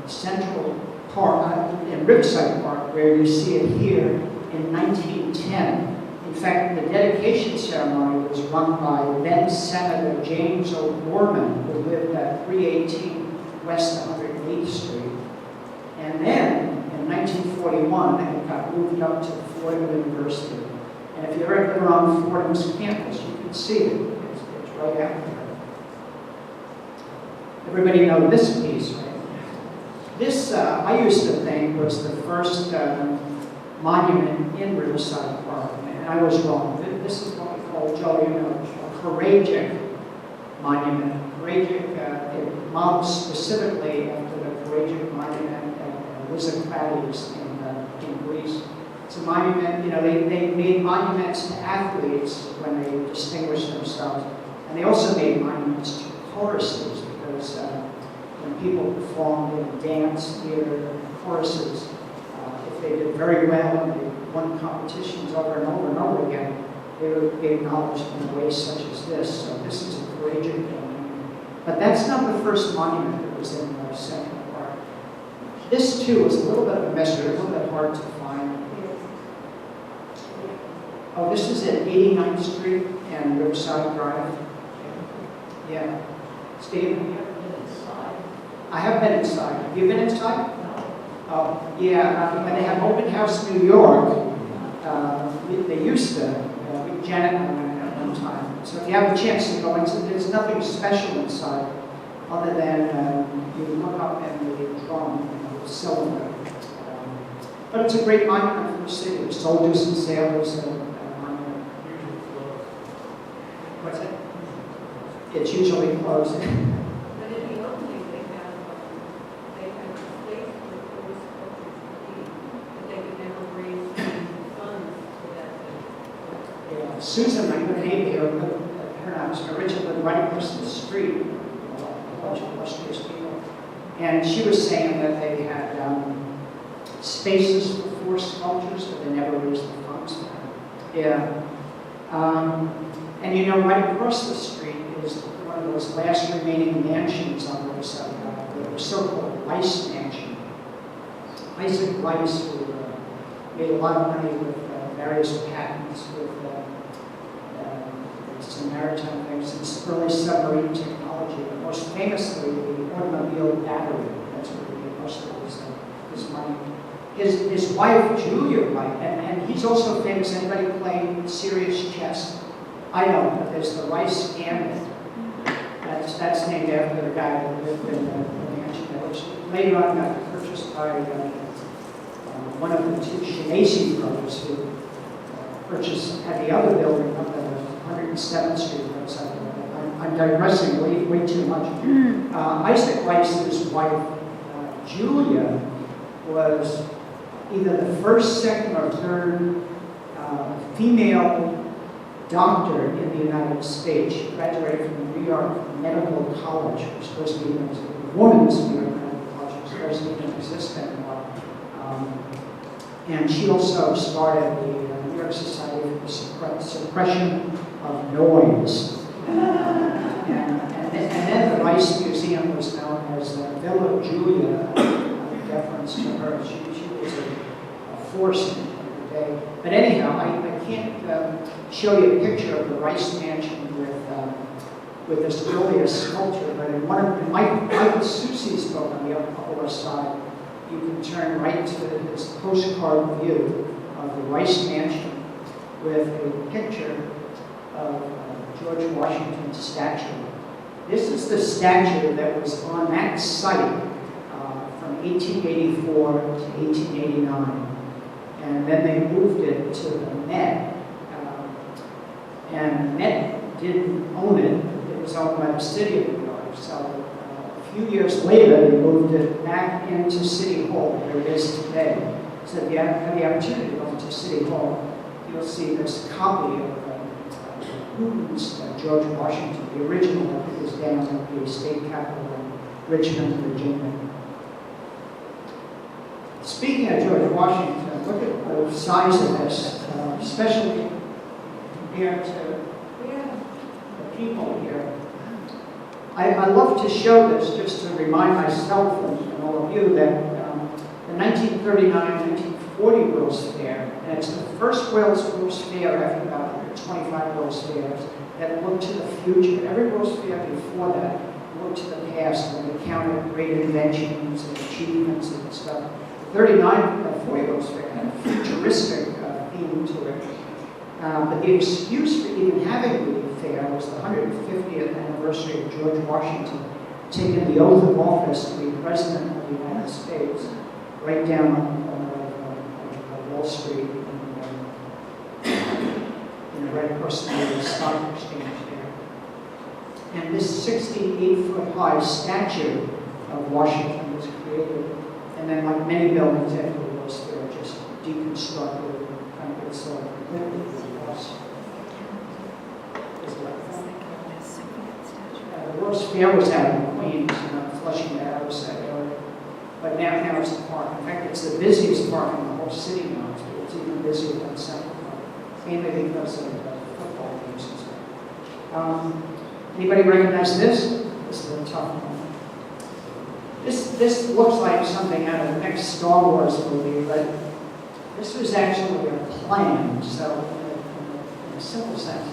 Central Park, in Riverside Park, where you see it here in 1910. In fact, the dedication ceremony was run by then Senator James O'Gorman, who lived at 318 West 108th Street. And then, in 1941, it got moved up to Fordham University. And if you're ever on Fordham's campus, you can see it. It's right out there. Everybody know this piece, right? This, I used to think, was the first monument in Riverside Park, and I was wrong. This is what we call, Joe, a Korajic monument. Korajic, it modeled specifically after the Korajic monument at Lysistrata in Greece. It's a monument, they made monuments to athletes when they distinguished themselves. And they also made monuments to choruses, because when people performed in dance, theater, and choruses, if they did very well and they won competitions over and over and over again, they would be acknowledged in ways such as this. So this is a courageous monument. But that's not the first monument that was in Central Park. This, too, is a little bit of a mystery, a little bit hard to find. Oh, this is at 89th Street and Riverside Drive. Yeah. Steve? I have been inside. Have you been inside? Oh, yeah. When they have Open House New York, they used to. Janet and I went at one time. So if you have a chance to go inside, there's nothing special inside other than you look up in the drum, the cylinder. But it's a great monument for the city. The soldiers and sailors monument. What's it? It's usually closed. But in the opening, they have space for the tourist sculptures to eat, but they could never raise funds for that thing. Yeah. Susan, my good neighbor here, her name was originally right across the street, a bunch of illustrious people. And she was saying that they had spaces for 4 sculptures, but they never raised the funds for them. Yeah. And right across the street is one of those last remaining mansions on Riverside Drive, the so-called Rice Mansion. Isaac Rice, who made a lot of money with various patents, with some maritime things, and early submarine technology, but most famously the automobile battery. That's where he made most of his money. His wife, Julia Wright, and he's also famous. Anybody playing serious chess? I know, but there's the Rice Gambit. That's named after the guy that lived in the mansion, which later on got purchased by one of the 2 Shanasi brothers, who had the other building up at 107th Street. I'm digressing way too much. Isaac Rice's wife, Julia, was either the first, second, or third female doctor in the United States. She graduated from New York Medical College, which doesn't even exist. Women's New York Medical College, which doesn't even exist anymore. And she also started the New York Society for the Suppression of Noise. And then the Rice Museum was known as Villa Julia, in deference to her. She was a force in the day. But anyhow, I can't show you a picture of the Rice Mansion with this earlier sculpture, but in Michael Susi's book on the upper side, you can turn right to this postcard view of the Rice Mansion with a picture of George Washington's statue. This is the statue that was on that site from 1884 to 1889. And then they moved it to the Met. And Met didn't own it. It was owned by the city of New York. So a few years later, they moved it back into City Hall, where it is today. So if you have the opportunity to go into City Hall, you'll see this copy of Putin's George Washington. The original of it is down at the state capitol in Richmond, Virginia. Speaking of George Washington, look at the size of this, especially compared to the people here. I love to show this just to remind myself and all of you that the 1939-1940 World's Fair, and it's the first World's Fair after about 25 World's Fairs that looked to the future. Every World's Fair before that looked to the past and recounted great inventions and achievements and stuff. The 39-40 World's Fair had a futuristic theme to it. But the excuse for even having the fair was the 150th anniversary of George Washington taking the oath of office to be President of the United States, right down on Wall Street, and right across the stock exchange there. And this 68-foot-high statue of Washington was created, and then, like many buildings after the World's Fair, just deconstructed and it's completely lost. The World's Fair was out in Queens, Flushing Meadows, that area. But now it's the park. In fact, it's the busiest park in the whole city now. It's even busier than Central Park, mainly because of football games and stuff. Anybody recognize this? This is a tough one. This looks like something out of the next Star Wars movie, but this was actually a plan. So, in a simple sense,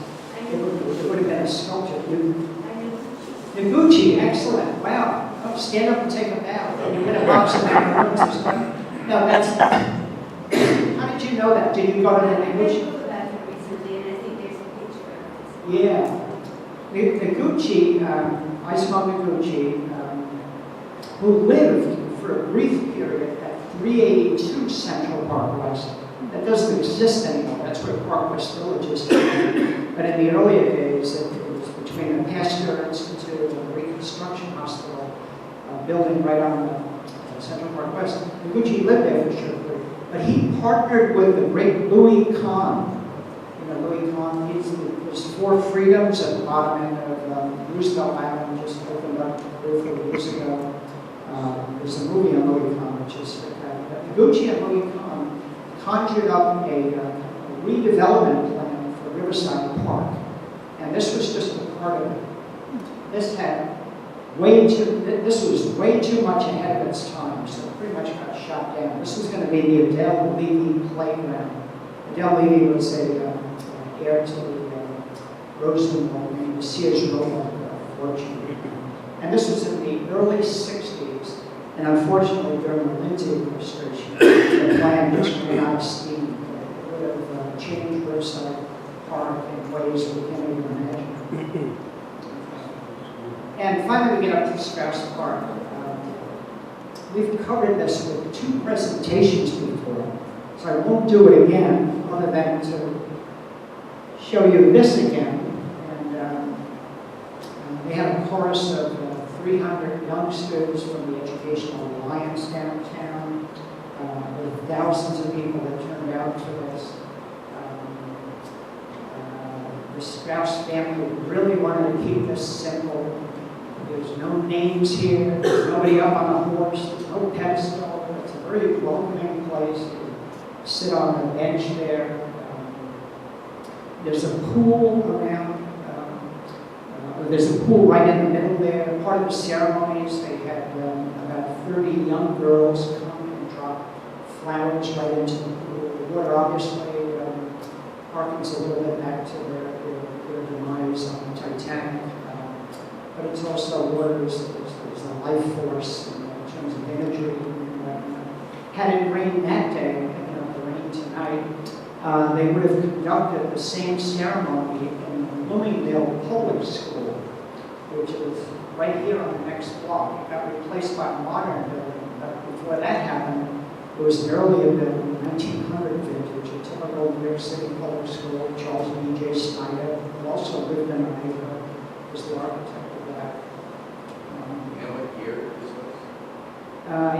it would have been a sculpture. Noguchi, excellent. Wow. Oh, stand up and take a bow. And you're going to box in macaroons or something. No, that's. How did you know that? Did you go to the Noguchi? I looked at it recently, and I think there's a picture of it. Yeah. Noguchi, Isamu Noguchi, who lived for a brief period at 382 Central Park West. That doesn't exist anymore. That's where Park West Village is. But in the earlier days, it was between the Pasteur Institute and the Reconstruction Hospital building right on Central Park West. Noguchi lived there for sure, but he partnered with the great Louis Kahn. You know, Louis Kahn, there's 4 freedoms at the bottom end of Roosevelt Island, just opened up 3 or 4 years ago. There's a movie on Louis Kahn, which is spectacular. Noguchi and Louis Kahn conjured up a redevelopment plan for Riverside Park, and this was just a part of it. This was way too much ahead of its time, so it pretty much got shot down. This was going to be the Adele Levy playground. Adele Levy was a heir to the Rosenwald named the Sears Roebuck fortune. And this was in the early 60s, and unfortunately during the Lindsay administration, the plan just ran out of steam. It would have changed Riverside Park in ways we can't even imagine. And finally, we get up to Straus Park. We've covered this with 2 presentations before, so I won't do it again, other than to show you this again. And they have a chorus of 300 youngsters from the Educational Alliance downtown. There were thousands of people that turned out for this. The Straus family really wanted to keep this simple. There's no names here, there's nobody up on a horse, there's no pedestal. It's a very welcoming place. You sit on a bench there. There's a pool around. There's a pool right in the middle there. Part of the ceremonies, they had about 30 young girls come and drop flowers right into the pool. The water obviously harkens a little bit back to their demise on the Titanic. But it's also water, there's a life force in terms of imagery. Had it rained that day, picking up the rain tonight, they would have conducted the same ceremony in the Bloomingdale Public School, which is right here on the next block. It got replaced by a modern building, but before that happened, it was an earlier building, 1900 vintage. It took old New York City Public School, Charles B.J. Snyder, who also lived in our neighborhood, was the architect of that. You know what year this was?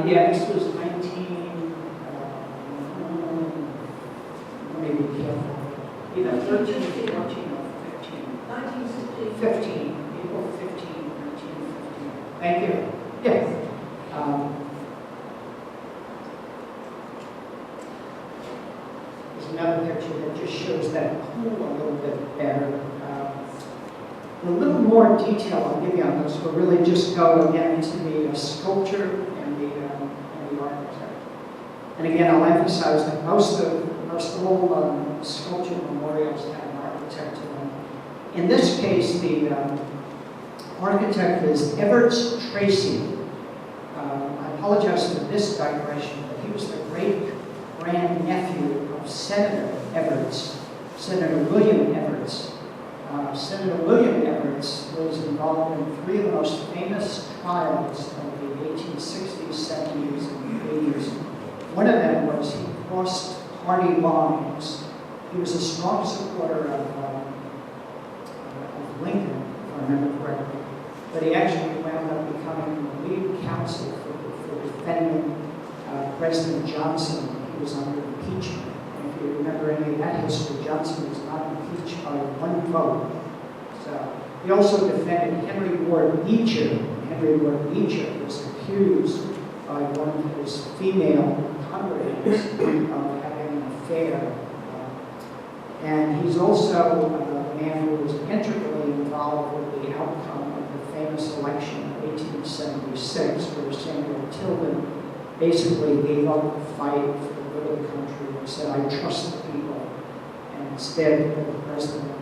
Yeah, this was maybe careful, either 13, 14, or 15. 1960. 15, April 15, 1915. Thank you. Yes. There's another picture that just shows that pool a little bit better. A little more detail I'll give you on this will really just go again into the sculpture and the architect. And again, I'll emphasize that most all sculpture memorials have an architect in them. In this case, the architect is Evarts Tracy. I apologize for this digression, but he was the great-grandnephew of Senator Evarts, Senator William Evarts. Senator William Evarts was involved in three of the most famous trials of the 1860s, 70s, and 80s. One of them was he crossed party lines. He was a strong supporter of Lincoln, if I remember correctly, but he actually wound up becoming the lead counsel for defending President Johnson. He was under impeachment. And if you remember any of that history, Johnson was not impeached by one vote. So he also defended Henry Ward Beecher. Henry Ward Beecher was accused by one of his female comrades of having an affair. And he's also a man who was integrally involved with the outcome of the famous election of 1876, where Samuel Tilden basically gave up the fight for the good of the country and said, I trust the people. And instead, the president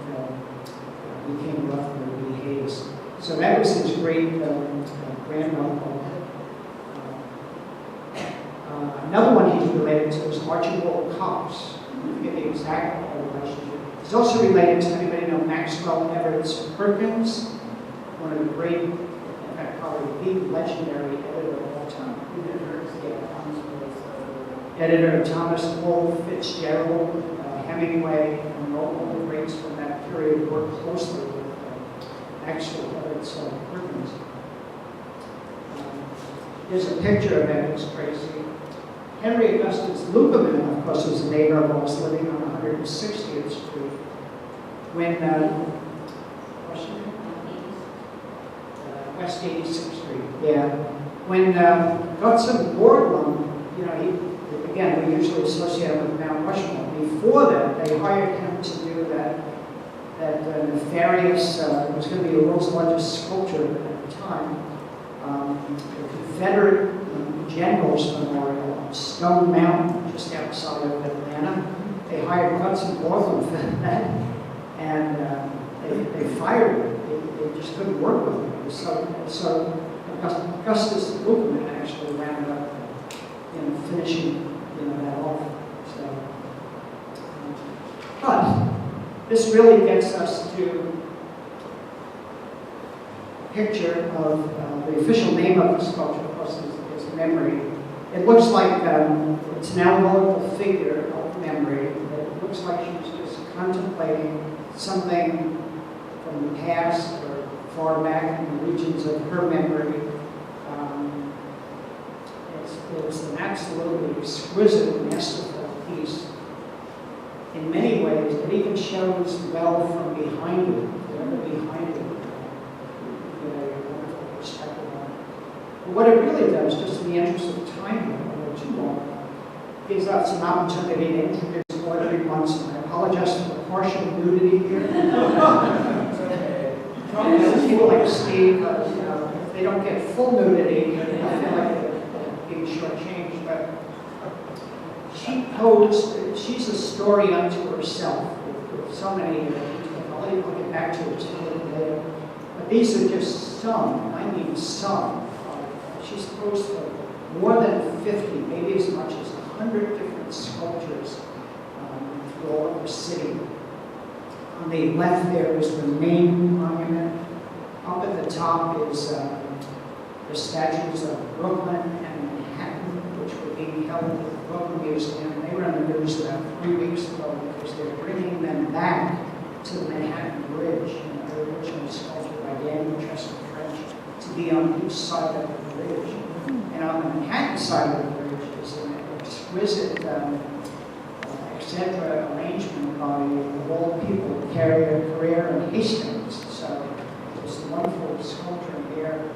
became Rutherford B. Hayes. So that was his great granduncle. Another one he's related to is Archibald Cox. I forget the exact relationship. He's also related to, anybody know Maxwell Evarts Perkins, one of the great, in fact, probably the legendary editor of all time. Editor Thomas Wolfe, Fitzgerald, Hemingway, and all the greats from that period worked closely with Maxwell Evarts Perkins. Here's a picture of Evarts Tracy. Henry Augustus Luperman, of course, was a neighbor of ours living on 160th Street. When, West 86th Street, yeah. When Gutzon Borglum, you know, again, we usually associate him with Mount Rushmore. Before that, they hired him to do that nefarious, it was going to be the world's largest sculpture at the time, the Confederate Generals Memorial on Stone Mountain, just outside of Atlanta. They hired Gutzon Borglum for that, and they fired him. They just couldn't work with him. So Augustus Luperman actually wound up, finishing, that off. So, but this really gets us to a picture of the official name of the sculpture, of course, is Memory. It looks like it's an allegorical figure of memory. It looks like she was just contemplating something from the past or far back in the regions of her memory. It's an absolutely exquisite, masterful piece. In many ways, it even shows well from behind it. Whatever behind it, you get a wonderful perspective on it. But what it really does, just in the interest of time, or too long, gives us an opportunity to introduce Audrey Munson. I apologize for the partial nudity here. People like Steve, if they don't get full nudity, I feel like they're being shortchanged. But she's a story unto herself with so many I'll get back to it a little later. But these are just some, I mean some. She's posed for more than 50, maybe as much as 100 different sculptures through all over the city. On the left there is the main monument. Up at the top is the statues of Brooklyn and Manhattan, which were being held at the Brooklyn Museum. They were in the news about 3 weeks ago Mexico because they're bringing them back to the Manhattan Bridge, the original sculpture by Daniel Chester French, to be on each side of the bridge. And on the Manhattan side of the bridge is an exquisite etc. arrangement by the old people who carry their career in Hastings. So there's a wonderful sculpture here.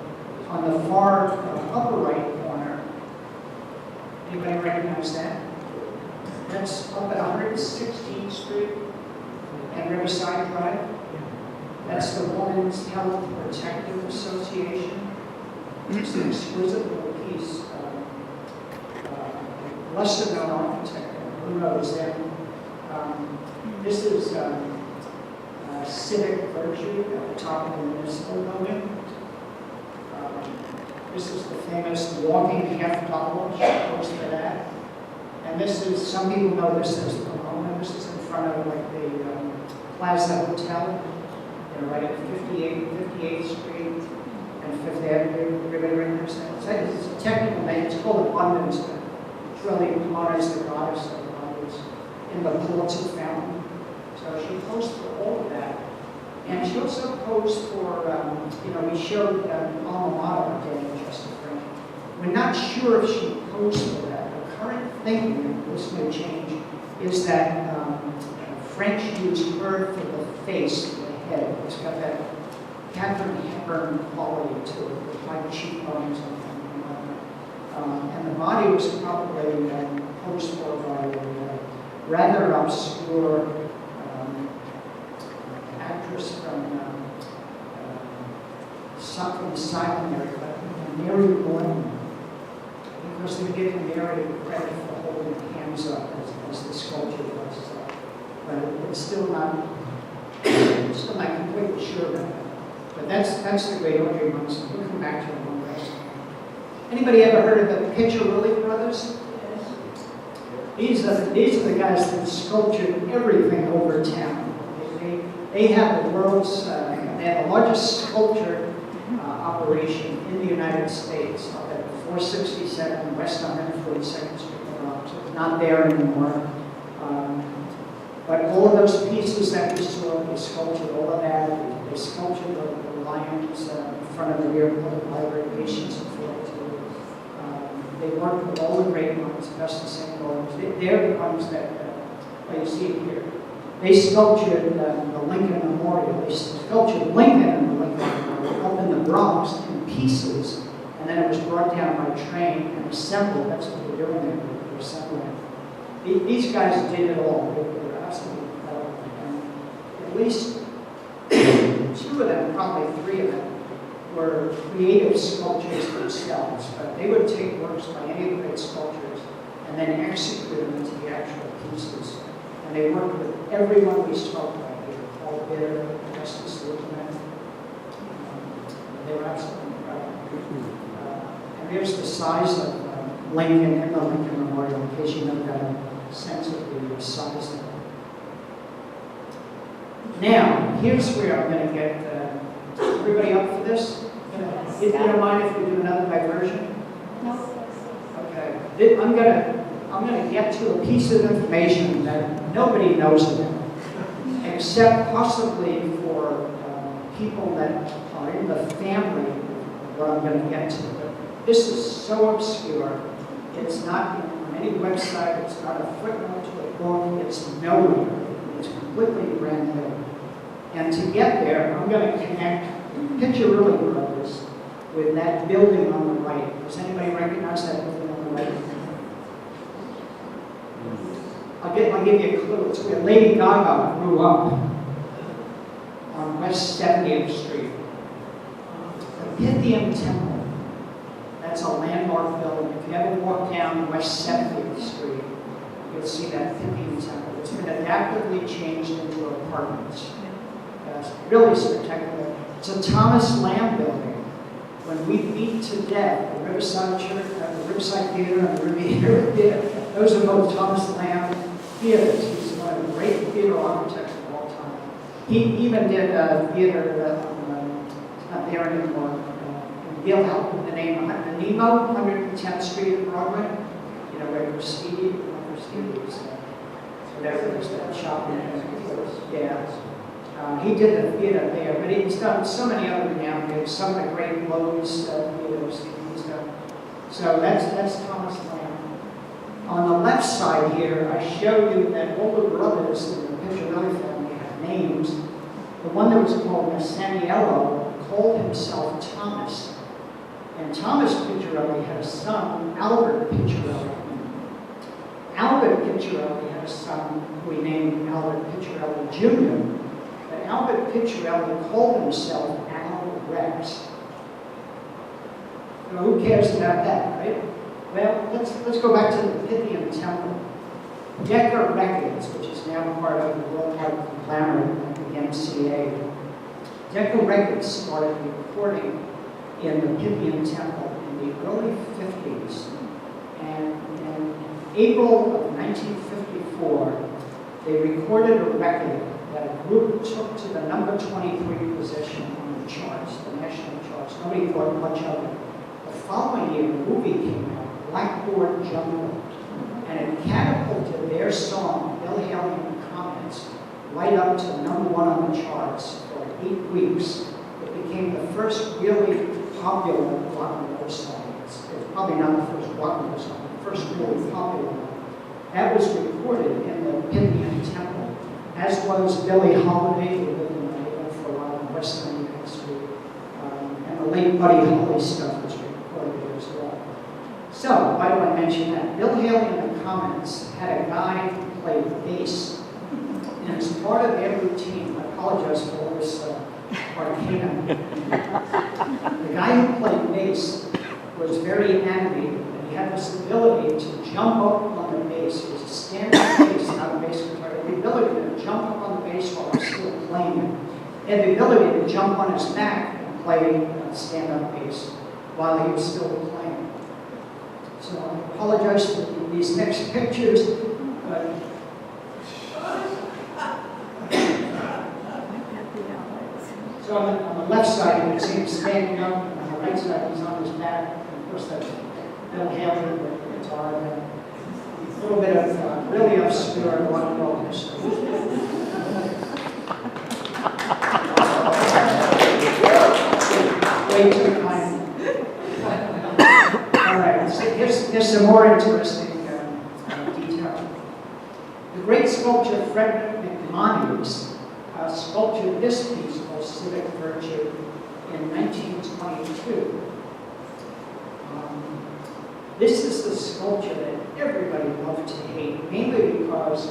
On the far upper right corner, anybody recognize that? That's up at 116th Street and Riverside Drive. That's the Women's Health Protective Association. It's an exquisite little piece. Lesser known architect, who knows them. This is Civic Virtue at the top of the municipal building. This is the famous walking $50 close to that. And this is, some people know this as the Pomona. This is in front of like the Plaza Hotel, right at 58th Street and 5th Avenue. Everybody recognize that? It's a technical name. It's called Abundance, but it's really Pomona is the goddess of abundance in the Pulitzer Fountain. So she posed for all of that. And she also posed for, we showed Alma Mater, Daniel Chester French. We're not sure if she posed for that. The current thinking, and this may change, is that French used her for the face, the head. It's got that Catherine Hepburn quality to it, with high cheekbones and whatnot. And the body was probably posed for by a rather obscure actress from the silent area, Mary Gordon, because they're giving Mary credit for holding hands up as the sculpture was. But it's still not completely sure about that. But that's the great Audrey Munson. We'll come back to it one last time. Anybody ever heard of the Piccirilli Brothers? These are the guys that sculptured everything over town. They have the world's, they have the largest sculpture operation in the United States up at 467 West 142nd Street. It's not there anymore. But all of those pieces that we saw, they sculptured all of that. They sculptured the lions in front of the rear public library, Patience and Fortitude. They worked with all the great ones, Augustus St. Lawrence. They're the ones that, you see it here. They sculptured the Lincoln Memorial. They sculptured Lincoln in the Lincoln Memorial up in the Bronx in pieces, and then it was brought down by train and assembled. That's what they're doing there. They're assembling. These guys did it all. They were absolutely incredible. And at least two of them, probably three of them, were creative sculptures themselves. But they would take works by any of the great sculptors and then execute them into the actual pieces. And they worked with everyone we spoke about here, Paul Bitter, Justice Lieutenant. They were absolutely incredible. And there's the size of Lincoln and the Lincoln Memorial, in case you never got a sense of the size of it. Now, here's where I'm going to get everybody up for this. You don't mind if we do another diversion? No. Okay. I'm going to get to a piece of information that nobody knows about, except possibly for people that are in the family of what I'm going to get to. But this is so obscure. It's not on any website. It's not a footnote to a book. It's nowhere. It's completely brand new. And to get there, I'm going to connect Piccirilli Brothers with that building on the right. Does anybody recognize that building on the right? I'll give you a clue. It's where Lady Gaga grew up on West 70th Street. The Pythian Temple. That's a landmark building. If you ever walk down West 70th Street, you'll see that Pythian Temple. It's been adaptively changed into apartments. It's really spectacular. It's a Thomas Lamb building. When we beat to death the Riverside Church, the Riverside Theater, and the Riviera Theater, those are both Thomas Lamb theaters. He's one of the great theater architects of all time. He even did a theater, it's not there anymore, in Gilhelp, with the name Nemo, 110th Street at Broadway. You know, where Stevie is. whatever it is, that shopping. Yeah. He did the theater there, but he's done so many other nowadays, some of the great Lowe's theaters he's done. So that's Thomas Lamb. On the left side here, I show you that all the brothers in the Piccirilli family have names. The one that was called Masaniello called himself Thomas. And Thomas Piccirilli had a son, Albert Piccirilli. Albert Piccirilli had a son who he named Albert Piccirilli Jr. But Albert Piccirilli called himself Al Rex. Now, who cares about that, right? Well, let's go back to the Pythian Temple. Decca Records, which is now part of the worldwide conglomerate, the MCA. Decca Records started recording in the Pythian Temple in the early 50s. And in April of 1954, they recorded a record that a group took to the number 23 position on the charts, the national charts. Nobody thought much of it. The following year, a movie came out, Blackboard Jungle, and it catapulted their song, Bill Haley and the Comets, right up to #1 on the charts for 8 weeks. It became the first really popular rock and roll song. It's probably not the first rock and roll song, the first really popular one. That was recorded in the Pythian Temple, as was Billie Holiday, who lived in the neighborhood for a while in West 99th Street, and the late Buddy Holly stuff was recorded here as well. So, why do I mention that? Bill Haley and the Comets had a guy who played bass, and as part of their routine, I apologize for all this arcana. The guy who played bass was very animated, and he had this ability to jump up on the bass. He was a stand-up bass, not a bass guitar. The ability to jump up on the bass while he's still playing it. And the ability to jump on his back and play stand-up bass while he was still playing. So I apologize for these next pictures, but so on the left side, you can see him standing up, and on the right side, he's on his back. And of course, that's Bill Haley with the guitar. A little bit of really obscure rock and roll history. Way too kind. All right, so here's some more interesting detail. The great sculptor Frederick Douglass sculptured this piece called Civic Virtue in 1922. This is the sculpture that everybody loved to hate, mainly because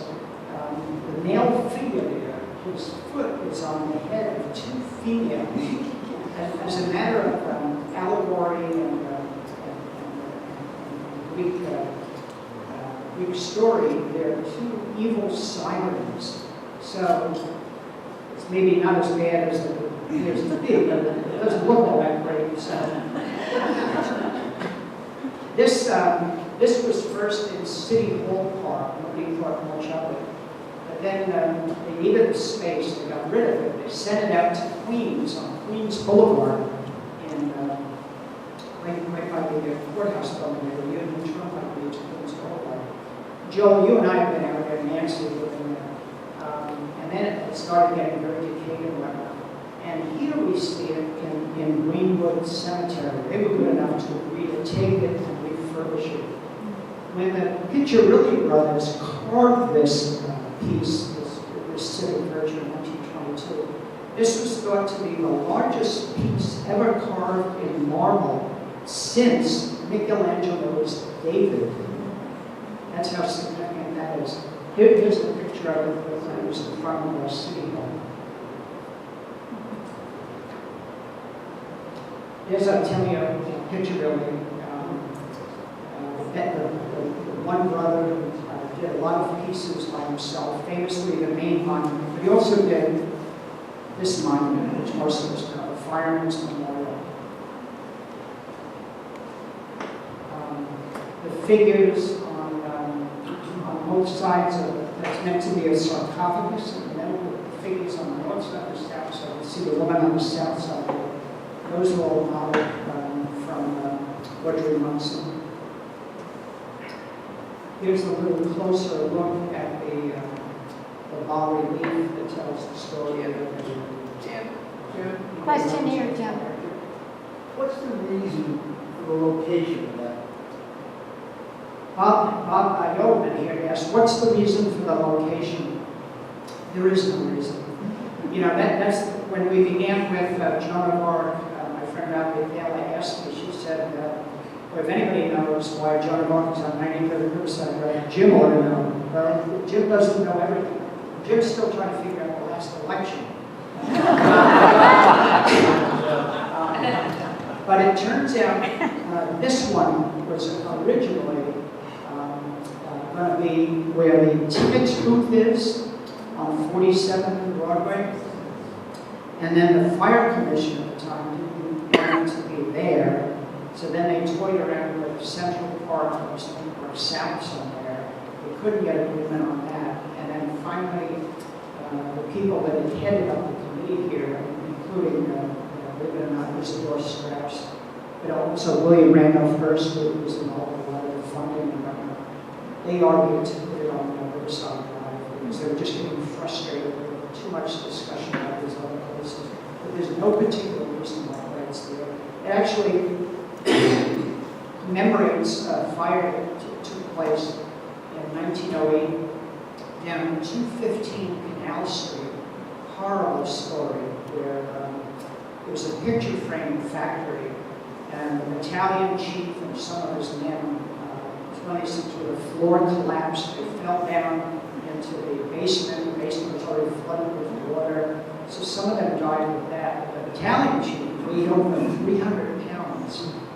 the male figure there, his foot is on the head of 2 females. As a matter of allegory and Greek story, there are 2 evil sirens. So it's maybe not as bad as it appears to be, but it doesn't look all that great. So. This was first in City Hall Park. Nobody thought much of it. But then they needed the space. They got rid of it. They sent it out to Queens, on Queens Boulevard, right by the courthouse building there, the Union Turnpike leads to Queens Boulevard. Joe, you and I have been out there, Nancy living there. And then it started getting very decayed and whatnot. And here we see it in Greenwood Cemetery. They were good enough to agree to take it and refurbish it. When the Piccirilli Brothers carved this piece, this Civic Virtue in 1922, this was thought to be the largest piece ever carved in marble since Michelangelo's David. That's how significant that is. Here's the picture of it when it was in front of our City Hall. There's Attilio Piccirilli, the one brother who did a lot of pieces by himself, famously the main monument, but he also did this monument, which most of us know, the Fireman's Memorial. The figures on both sides of it, that's meant to be a sarcophagus, and then the figures on the north side and the south side. You see the woman on the south side. Those are all modeled from Audrey Munson. Here's a little closer look at the bas relief that tells the story of the Jim, Question here, Jim. what's the reason for the location of that? Bob Yeoman here asked, what's the reason for the location? There is no reason. You know, that's when we began with Joan of Arc, my friend Audrey Munson asked me, she said, well, if anybody knows why Joan of Arc is on 93rd Riverside Park, Jim ought to know. Well, Jim doesn't know everything. Jim's still trying to figure out the last election. But it turns out this one was originally going to be where the tickets booth is on 47th Broadway. And then the fire commission at the time didn't want to be there. So then they toyed around with Central Park or South somewhere. They couldn't get agreement on that. And then finally, the people that had headed up the committee here, including, believe it or not, Mr. Straus, but also William Randolph Hearst, who was involved in a lot of the funding and whatnot, they argued to put it on the Riverside Drive because they were just getting frustrated with too much discussion about these other places. But there's no particular reason why it's there. It actually commemorates a fire that took place in 1908 down in 215 Canal Street. Horrible story where there was a picture frame factory and the battalion chief and some of his men, when they said the floor collapsed, they fell down into the basement. The basement was already flooded with water. So some of them died with that. The battalion chief weighed over 300 pounds.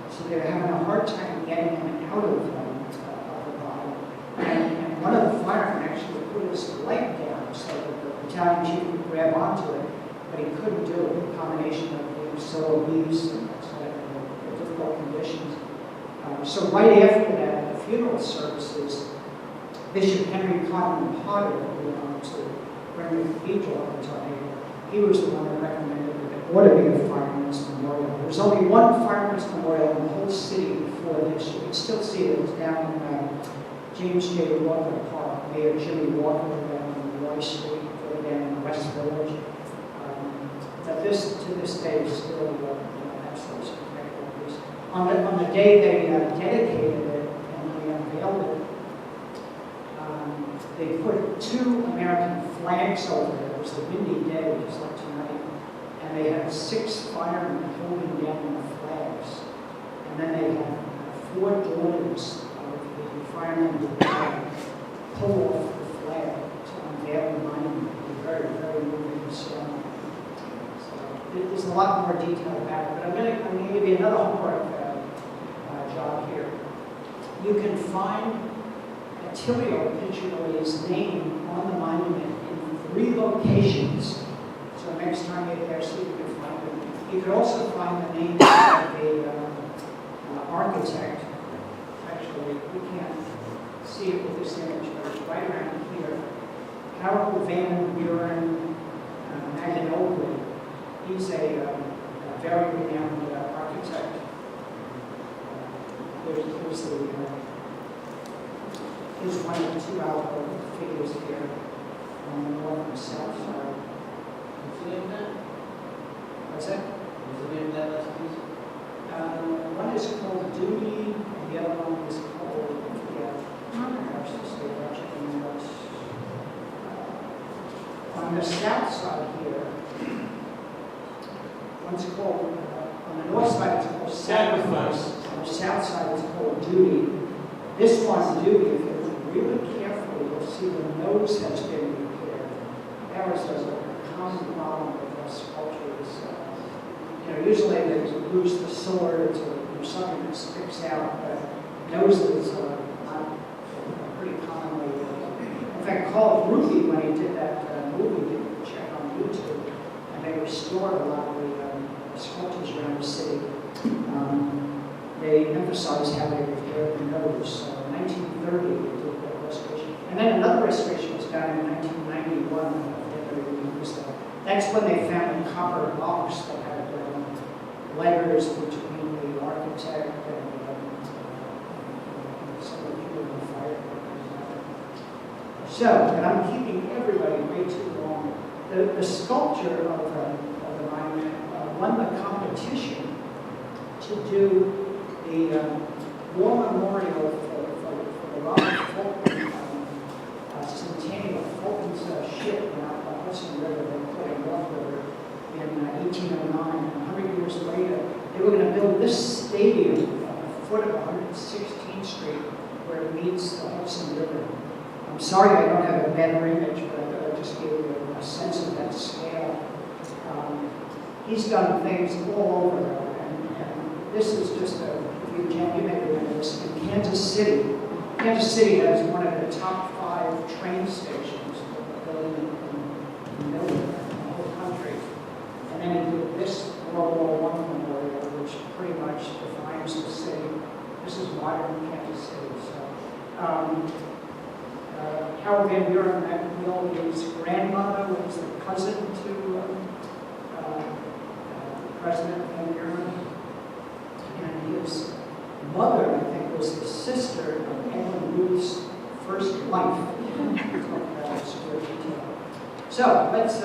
So they were having a hard time getting him out of the bottom. And one of the firemen actually put his leg down so that the battalion chief could grab onto it, but he couldn't do it. The combination of being so obese and the difficult conditions. So right after that, the funeral services, Bishop Henry Cotton Potter, who went on to bring the cathedral up to Tornado, he was the one that recommended that there ought to be a fireman's memorial. There's only one fireman's memorial in the whole city before this. You can still see it. It's down in James J. Walker Park. Mayor Jimmy Walker down on Roy Street, further down in the West Village. But this, to this day, is still absolutely spectacular. On the day they dedicated it and they unveiled it, they put 2 American flags over it. It was a windy day, just like tonight. And they had 6 firemen holding down the flags. And then they had 4 daughters of the firemen who pull off the flag to unveil the monument. It was very, very moving ceremony. So there's a lot more detail about it, but I'm going to give you another homework job here. You can find Attilio Piccirilli's name on the monument in 3 locations. So next time you're there, see if you can find it. You could also find the name of the architect. Actually, we can't see it with this image, but it's right around here. Karl Gruppe, Magnolia. He's a very renowned architect. Here's one of the 2 outdoor figures here on the north and south side. What's the name of that? What's that? What's the name of that last piece? One is called Duty, and the other one is called, perhaps to say that on the south side here, one's called, on the north side it's called Sacrifice. On the south side it's called Duty. This one, Duty, if you look really carefully, you'll see the nose has been repaired. That was a common problem with sculptures. Usually they lose the swords or something that sticks out, but noses are not pretty commonly. In fact, Karl Gruppe, when he did that movie, you can check on YouTube, and they restored a lot of the sculptures around the city. They emphasized how they repaired the nose. So in 1930, they did that restoration. And then another restoration was done in 1991. That's when they found a copper box that had letters between the architect and some of the people in the fire. So, and I'm keeping everybody way too the sculptor of the monument won the competition to do the war memorial for the Robert Fulton centennial. Fulton's ship went out the Hudson River, they put in North River in 1809. 100 years later, they were going to build this stadium at the foot of 116th Street where it meets the Hudson River. I'm sorry I don't have a better image, but I thought I'd just give you a sense of that scale. He's done things all over, and this is just you may remember this, in Kansas City. Kansas City has one of the top 5 train stations in the middle of the whole country. And then he did this World War I memorial, which pretty much defines the city. This is modern Kansas City. So, Karl Van Buren Macmillan, his grandmother was the cousin to President Van Buren. And his mother, I think, was the sister of Edwin Booth's first wife. So let's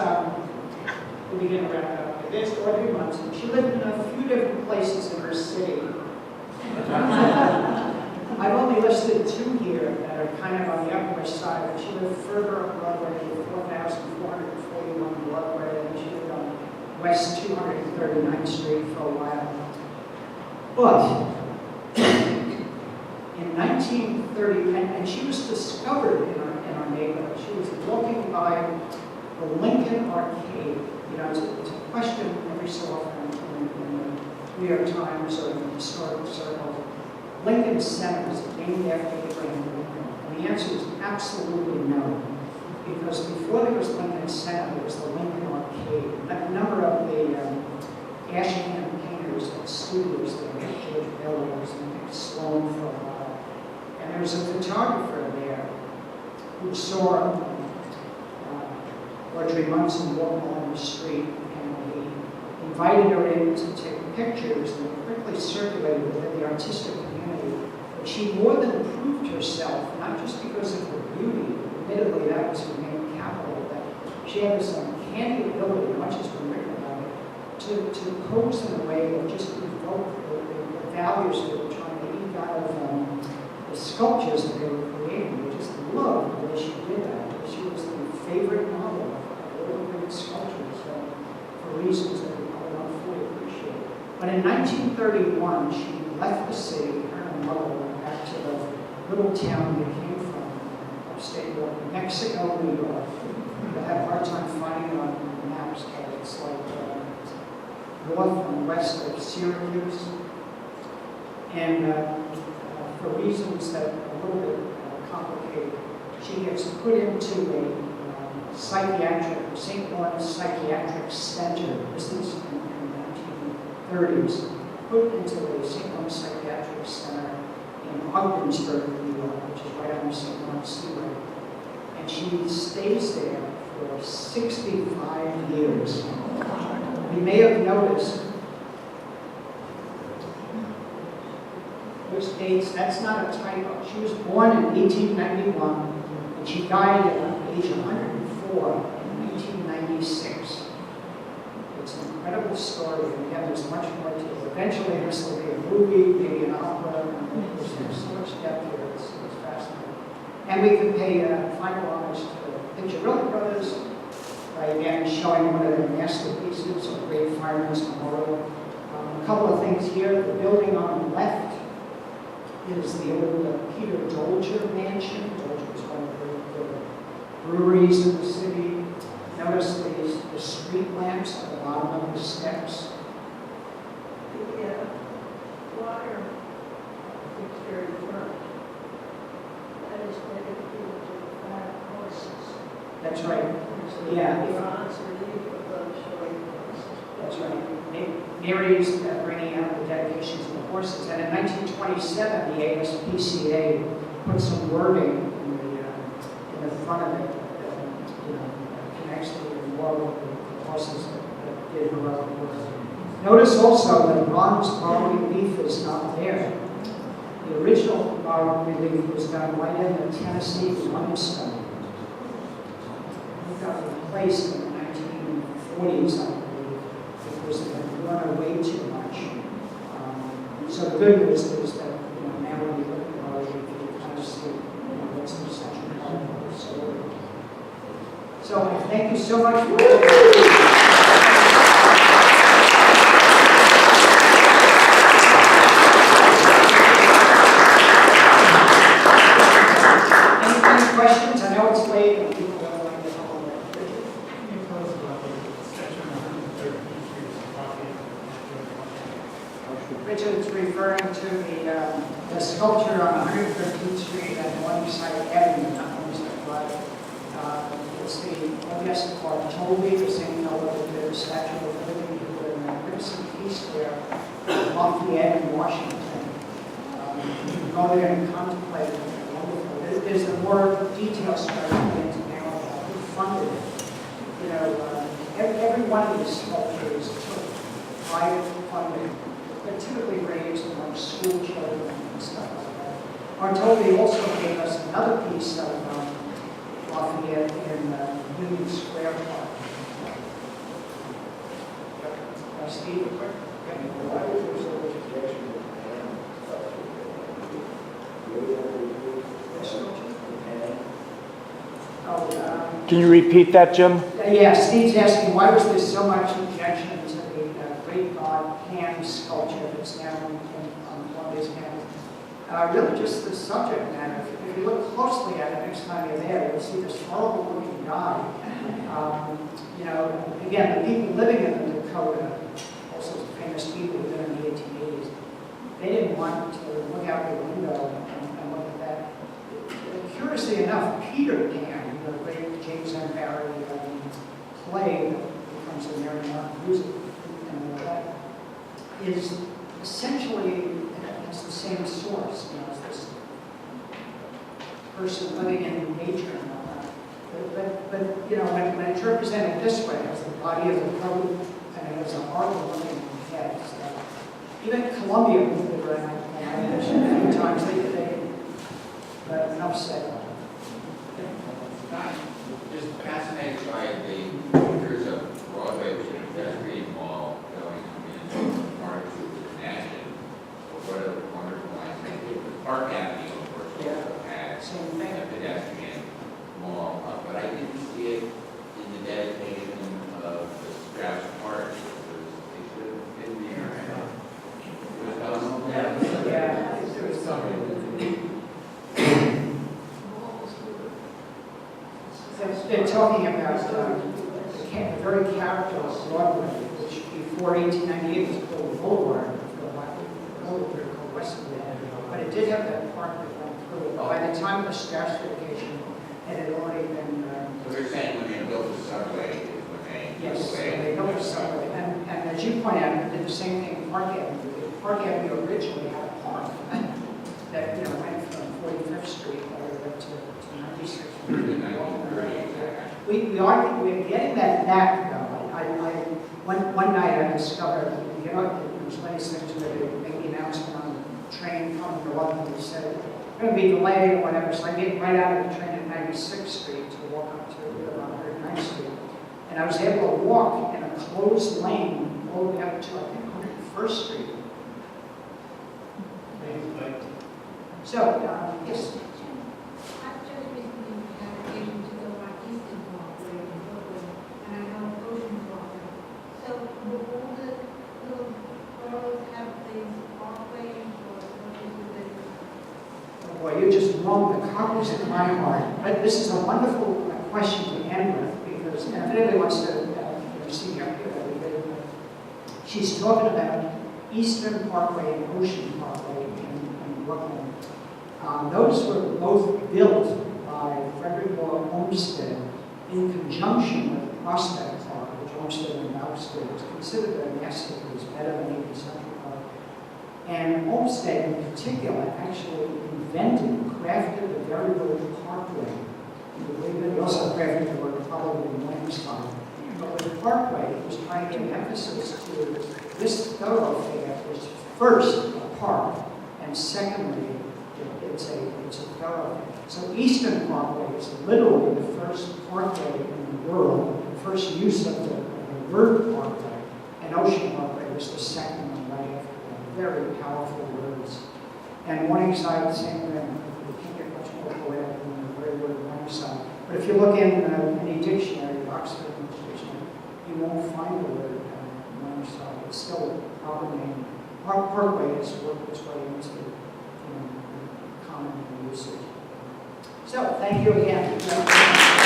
begin to wrap up. There's Audrey Munson. She lived in a few different places in her city. I've only listed 2 here that are kind of on the upper side, but she lived further up Broadway, 4,441 Broadway, and she lived on West 239th Street for a while. But in 1930, and she was discovered in our neighborhood. She was walking by the Lincoln Arcade. You know, it's a question every so often in the New York Times or in the historical circles. Lincoln Center is named after Abraham Lincoln. And the answer is absolutely no. Because before there was Lincoln Center, there was the Lincoln Arcade. A number of the Ashingham painters and studios there, George Bellows and Sloan for a while. And there was a photographer there who saw Audrey Munson walking along the street, and he invited her in to take pictures, and it quickly circulated within the artistic community. But she more than proved herself, not just because of her beauty, admittedly that was her main capital, but she had this uncanny ability, much has been written about it, to pose in a way that just evoked the values that they were trying to eke out of the sculptures that they were creating. They just loved the way she did that. She was the favorite model of all the great sculptures for reasons that we probably don't fully appreciate. But in 1931, she left the city, her and her mother went back to the little town they came from, upstate New York, Mexico, New York. You'll have a hard time finding it on maps, but it's like north and west of Syracuse. And for reasons that are a little bit complicated, she gets put into a St. Lawrence Psychiatric Center. This is in the 1930s. Put into the St. Lawrence Psychiatric Center in Ogdensburg, New York, which is right on the St. Lawrence Seaway. And she stays there for 65 years. You may have noticed those dates, that's not a typo. She was born in 1891, and she died at the age of 104 in 1996. It's an incredible story, and again, there's much more to it. Eventually, this will be a movie, maybe an opera, and there's so much depth here, it's fascinating. And we can pay final homage to the Piccirilli Brothers, by again showing one of their masterpieces of Great Fireman's Memorial. A couple of things here. The building on the left is the old Peter Dolger mansion. Dolger was one of the breweries in the city. Notice the street lamps at the bottom of the steps. The water fixture in front, that is dedicated to the 5 horses. That's right. So Yeah. the bronze relief of those showing horses. That's right. Mary's bringing out the dedications of the horses. And in 1927, the ASPCA put some wording in the front of it that connects to the war with the horses that did heroic work. Notice also that bronze bas-relief is not there. The original bas-relief was done right in the Tennessee limestone. It got replaced in the 40s, I believe, because they had run away too much. So the good news is that, now when you look at our, you kind of see, what's the central part of the story. So thank you so much for Any questions? I know it's late and people don't want to get home. Richard's referring to the sculpture on 113th Street and Morningside Avenue, not Morningside Drive. It's the O.S. Bartoldi, the same fellow that did the Statue of Liberty, who did a magnificent piece there, Lafayette in Washington. You can go there and contemplate it. There's a more detailed story into now about who funded it. Every one of these sculptures took private funding. They're typically raised among school children and stuff like that. Bartoldi also gave us another piece of Lafayette in Union Square Park. Steve, quick. Can you repeat that, Jim? Yeah, Steve's asking, why was there so much objection to the great god Pan sculpture that's now on Columbia's campus? Really just the subject matter. If you look closely at it next time you're there, you'll see this horrible looking guy. Again, the people living in the Dakota, also famous people who lived in the 1880s, they didn't want to look out the window and look at that. Curiously enough, Peter Pan, the great James M. Barrie play that becomes the Mary Martin music, and that is essentially has the same source. It's this person living in nature and all that. But when it's represented this way, it has the body of the coat and it has a heart-looking head. So even Columbia moved it around. I mentioned a few times but enough said. Just fascinated by the pictures of Broadway, which is a pedestrian mall going into Park to the National, or what a wonderful line. Park Avenue, of course, also had a pedestrian mall, but I didn't see it in the dedication of the Straus Park. It should have been there. It was something. They're talking about the very character of Broadway, which before 1898 was called Boulevard, called Westwood, but it did have that park that went through. By the time of the Straus dedication, it had already been. So they're saying when they built the subway is when they Yes, they built the subway, and as you point out, they did the same thing in Park Avenue. Park Avenue originally had a park that went from 45th Street all the way to 96th Street. We're getting that back though. One night I discovered, it was one of these things where they make the announcement on the train coming to London, and they said, we're going to be delayed or whatever, so I get right out of the train at 96th Street to walk up to 109th Street. And I was able to walk in a closed lane all the way up to, I think, 101st Street. So, yes. I've just recently had occasion to go on Eastern Broadway in Brooklyn, and I know Ocean Broadway. So will all the little boroughs have these walkways, or what is it? Oh boy, you just wrung the cockles in my heart. But this is a wonderful question to end with, because if anybody wants to see me up here, she's talking about Eastern Parkway and Ocean Parkway in Brooklyn. Those were both built by Frederick Olmsted in conjunction with Prospect Park, which Olmsted and Oxford was considered a masterpiece, better than even Central Park. And Olmsted in particular actually crafted the very word parkway. He also crafted the word probably in Williamstown. But with parkway, he was trying to give emphasis to this thoroughfare is first a park, and secondly, it's a thoroughfare. So Eastern Parkway is literally the first parkway in the world, the first use of the the word Parkway, and Ocean Parkway was the second one right after that. Very powerful words. And Morningside, the same thing. You can't get much more poetic than the very word Morningside. But if you look in any dictionary, Oxford English Dictionary, you won't find the word Morningside. It's still a proper name. Parkway has worked its way into common usage. So, thank you again.